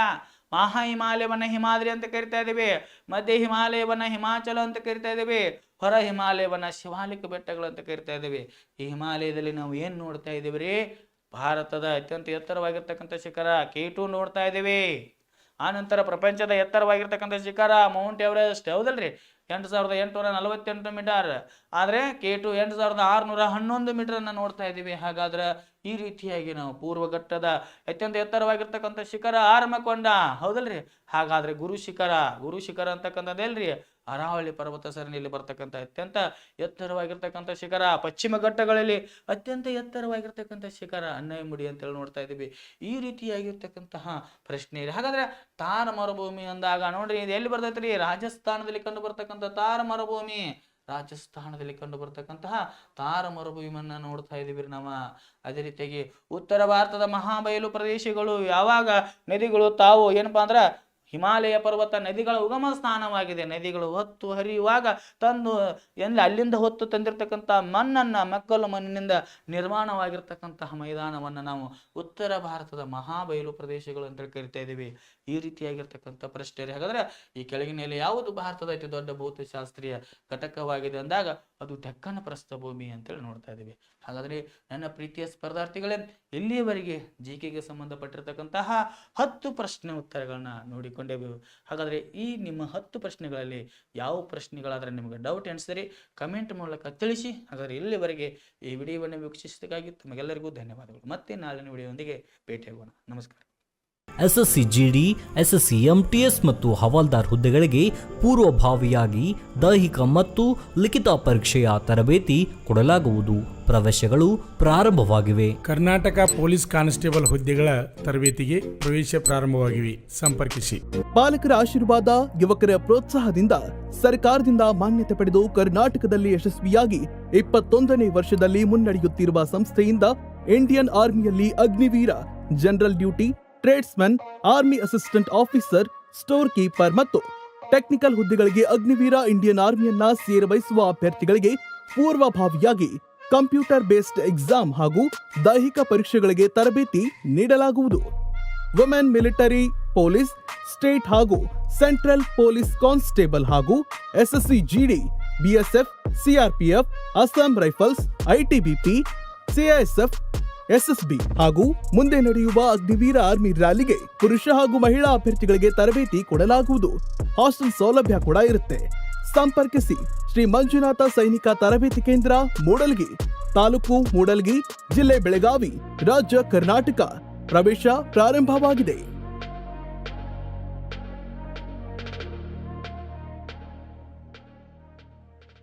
ಮಹಾ ಹಿಮಾಲಯವನ್ನ ಹಿಮಾದ್ರಿ ಅಂತ ಕರಿತಾ ಇದ್ದೀವಿ, ಮಧ್ಯ ಹಿಮಾಲಯವನ್ನ ಹಿಮಾಚಲ ಅಂತ ಕರಿತಾ ಇದ್ದೀವಿ, ಹೊರ ಹಿಮಾಲಯವನ್ನ ಶಿವಾಲಿಕ ಬೆಟ್ಟಗಳು ಅಂತ ಕರಿತಾ ಇದ್ದೀವಿ. ಈ ಹಿಮಾಲಯದಲ್ಲಿ ನಾವು ಏನ್ ನೋಡ್ತಾ ಇದ್ದೀವಿ ರೀ? ಭಾರತದ ಅತ್ಯಂತ ಎತ್ತರವಾಗಿರ್ತಕ್ಕಂಥ ಶಿಖರ K2 ನೋಡ್ತಾ ಇದ್ದೀವಿ. ಆ ನಂತರ ಪ್ರಪಂಚದ ಎತ್ತರವಾಗಿರ್ತಕ್ಕಂಥ ಶಿಖರ ಮೌಂಟ್ ಎವರೆಸ್ಟ್. ಹೌದಲ್ರಿ? 8848 ಮೀಟರ್. ಆದ್ರೆ K2 8611 ಮೀಟರ್ ಅನ್ನ ನೋಡ್ತಾ ಇದ್ದೀವಿ. ಹಾಗಾದ್ರೆ ಈ ರೀತಿಯಾಗಿ ನಾವು ಪೂರ್ವಘಟ್ಟದ ಅತ್ಯಂತ ಎತ್ತರವಾಗಿರ್ತಕ್ಕಂಥ ಶಿಖರ ಆರಮಕೊಂಡ. ಹೌದಲ್ರಿ? ಹಾಗಾದ್ರೆ ಗುರು ಶಿಖರ ಅಂತಕ್ಕಂಥದ್ದೆಲ್ರಿ ಅರಾವಳಿ ಪರ್ವತ ಸರಣಿಯಲ್ಲಿ ಬರ್ತಕ್ಕಂಥ ಅತ್ಯಂತ ಎತ್ತರವಾಗಿರ್ತಕ್ಕಂಥ ಶಿಖರ. ಪಶ್ಚಿಮ ಘಟ್ಟಗಳಲ್ಲಿ ಅತ್ಯಂತ ಎತ್ತರವಾಗಿರ್ತಕ್ಕಂಥ ಶಿಖರ ಅನ್ನಯಮುಡಿ ಅಂತೇಳಿ ನೋಡ್ತಾ ಇದ್ದೀವಿ. ಈ ರೀತಿಯಾಗಿರ್ತಕ್ಕಂತಹ ಪ್ರಶ್ನೆ ಇದೆ. ಹಾಗಾದ್ರೆ ಥಾರ್ ಮರುಭೂಮಿ ಅಂದಾಗ ನೋಡ್ರಿ, ಇದು ಎಲ್ಲಿ ಬರ್ತೈತ್ರಿ? ರಾಜಸ್ಥಾನದಲ್ಲಿ ಕಂಡು ಬರ್ತಕ್ಕಂಥ ಥಾರ್ ಮರುಭೂಮಿ. ರಾಜಸ್ಥಾನದಲ್ಲಿ ಕಂಡು ಬರ್ತಕ್ಕಂತಹ ಥಾರ್ ಮರುಭೂಮಿಯನ್ನ ನೋಡ್ತಾ ಇದೀವಿ ನಾವು. ಅದೇ ರೀತಿಯಾಗಿ ಉತ್ತರ ಭಾರತದ ಮಹಾಬಯಲು ಪ್ರದೇಶಗಳು ಯಾವಾಗ ನದಿಗಳು ತಾವು ಏನಪ್ಪಾ ಅಂದ್ರ ಹಿಮಾಲಯ ಪರ್ವತ ನದಿಗಳ ಉಗಮ ಸ್ಥಾನವಾಗಿದೆ. ನದಿಗಳು ಹೊತ್ತು ಹರಿಯುವಾಗ ತಂದು ಅಲ್ಲಿಂದ ಹೊತ್ತು ತಂದಿರತಕ್ಕಂಥ ಮಣ್ಣನ್ನ ಮಕ್ಕಳು ಮಣ್ಣಿನಿಂದ ನಿರ್ಮಾಣವಾಗಿರ್ತಕ್ಕಂತಹ ಮೈದಾನವನ್ನು ನಾವು ಉತ್ತರ ಭಾರತದ ಮಹಾಬಯಲು ಪ್ರದೇಶಗಳು ಅಂತ ಕರಿತಾ ಇದ್ದೀವಿ. ಈ ರೀತಿಯಾಗಿರ್ತಕ್ಕಂಥ ಪ್ರಶ್ನೆ. ಹಾಗಾದ್ರೆ ಈ ಕೆಳಗಿನಲ್ಲಿ ಯಾವುದು ಭಾರತದ ಅತಿ ದೊಡ್ಡ ಭೌತಶಾಸ್ತ್ರೀಯ ಘಟಕವಾಗಿದೆ ಅಂದಾಗ ಅದು ಡೆಕ್ಕನ್ ಪ್ರಸ್ಥಭೂಮಿ ಅಂತೇಳಿ ನೋಡ್ತಾ ಇದ್ದೀವಿ. ಹಾಗಾದ್ರೆ ನನ್ನ ಪ್ರೀತಿಯ ಸ್ಪರ್ಧಾರ್ಥಿಗಳೇ, ಇಲ್ಲಿಯವರೆಗೆ ಜಿಕೆಗೆ ಸಂಬಂಧಪಟ್ಟಿರ್ತಕ್ಕಂತಹ 10 ಪ್ರಶ್ನೆ ಉತ್ತರಗಳನ್ನ ನೋಡಿಕೊಂಡೇವು. ಹಾಗಾದ್ರೆ ಈ ನಿಮ್ಮ 10 ಪ್ರಶ್ನೆಗಳಲ್ಲಿ ಯಾವ ಪ್ರಶ್ನೆಗಳಾದ್ರೆ ನಿಮಗೆ ಡೌಟ್ ಅನಿಸಿದರೆ ಕಮೆಂಟ್ ಮೂಲಕ ತಿಳಿಸಿ. ಹಾಗಾದ್ರೆ ಇಲ್ಲಿವರೆಗೆ ಈ ವಿಡಿಯೋವನ್ನು ವೀಕ್ಷಿಸಿದ್ದಕ್ಕಾಗಿ ತಮಗೆಲ್ಲರಿಗೂ ಧನ್ಯವಾದಗಳು. ಮತ್ತೆ ನಾಳಿನ ವಿಡಿಯೋದೊಂದಿಗೆ ಭೇಟಿಯಾಗೋಣ. ನಮಸ್ಕಾರ. ಎಸ್ಎಸ್ಸಿ ಜಿಡಿ, ಎಸ್ಎಸ್ಸಿ ಎಂಟಿಎಸ್ ಮತ್ತು ಹವಾಲ್ದಾರ್ ಹುದ್ದೆಗಳಿಗೆ ಪೂರ್ವಭಾವಿಯಾಗಿ ದೈಹಿಕ ಮತ್ತು ಲಿಖಿತ ಪರೀಕ್ಷೆಯ ತರಬೇತಿ ಕೊಡಲಾಗುವುದು. ಪ್ರವೇಶಗಳು ಪ್ರಾರಂಭವಾಗಿವೆ. ಕರ್ನಾಟಕ ಪೊಲೀಸ್ ಕಾನ್ಸ್ಟೇಬಲ್ ಹುದ್ದೆಗಳ ತರಬೇತಿಗೆ ಪ್ರವೇಶ ಪ್ರಾರಂಭವಾಗಿವೆ. ಸಂಪರ್ಕಿಸಿ. ಪಾಲಕರ ಆಶೀರ್ವಾದ, ಯುವಕರ ಪ್ರೋತ್ಸಾಹದಿಂದ ಸರ್ಕಾರದಿಂದ ಮಾನ್ಯತೆ ಪಡೆದು ಕರ್ನಾಟಕದಲ್ಲಿ ಯಶಸ್ವಿಯಾಗಿ 21ನೇ ವರ್ಷದಲ್ಲಿ ಮುನ್ನಡೆಯುತ್ತಿರುವ ಸಂಸ್ಥೆಯಿಂದ ಇಂಡಿಯನ್ ಆರ್ಮಿಯಲ್ಲಿ Agniveer, general duty, tradesman, army assistant officer, store keeper ಮತ್ತು ಟೆಕ್ನಿಕಲ್ ಹುದ್ದೆಗಳಿಗೆ ಅಗ್ನಿವೀರ ಇಂಡಿಯನ್ ಆರ್ಮಿಯನ್ನ ಸೇರಬಯಸುವ ಅಭ್ಯರ್ಥಿಗಳಿಗೆ ಪೂರ್ವಭಾವಿಯಾಗಿ ಕಂಪ್ಯೂಟರ್ ಬೇಸ್ಡ್ ಎಕ್ಸಾಮ್ ಹಾಗೂ ದೈಹಿಕ ಪರೀಕ್ಷೆಗಳಿಗೆ ತರಬೇತಿ ನೀಡಲಾಗುವುದು. ವುಮೆನ್ ಮಿಲಿಟರಿ, ಪೊಲೀಸ್, ಸ್ಟೇಟ್ ಹಾಗೂ ಸೆಂಟ್ರಲ್ ಪೊಲೀಸ್ ಕಾನ್ಸ್ಟೇಬಲ್ ಹಾಗೂ SSC GD, BSF, CRPF, Assam rifles, ITBP, CISF, SSB ಹಾಗೂ ಮುಂದೆ ನಡೆಯುವ ಅಗ್ನಿವೀರ ಆರ್ಮಿ ರ್ಯಾಲಿಗೆ ಪುರುಷ ಹಾಗೂ ಮಹಿಳಾ ಅಭ್ಯರ್ಥಿಗಳಿಗೆ ತರಬೇತಿ ಕೊಡಲಾಗುವುದು. ಹಾಸ್ಟೆಲ್ ಸೌಲಭ್ಯ ಕೂಡ ಇರುತ್ತೆ. ಸಂಪರ್ಕಿಸಿ. ಶ್ರೀ ಮಂಜುನಾಥ ಸೈನಿಕ ತರಬೇತಿ ಕೇಂದ್ರ, ಮೂಡಲ್ಗಿ, ತಾಲೂಕು ಮೂಡಲ್ಗಿ, ಜಿಲ್ಲೆ ಬೆಳಗಾವಿ, ರಾಜ್ಯ ಕರ್ನಾಟಕ. ಪ್ರವೇಶ ಪ್ರಾರಂಭವಾಗಿದೆ.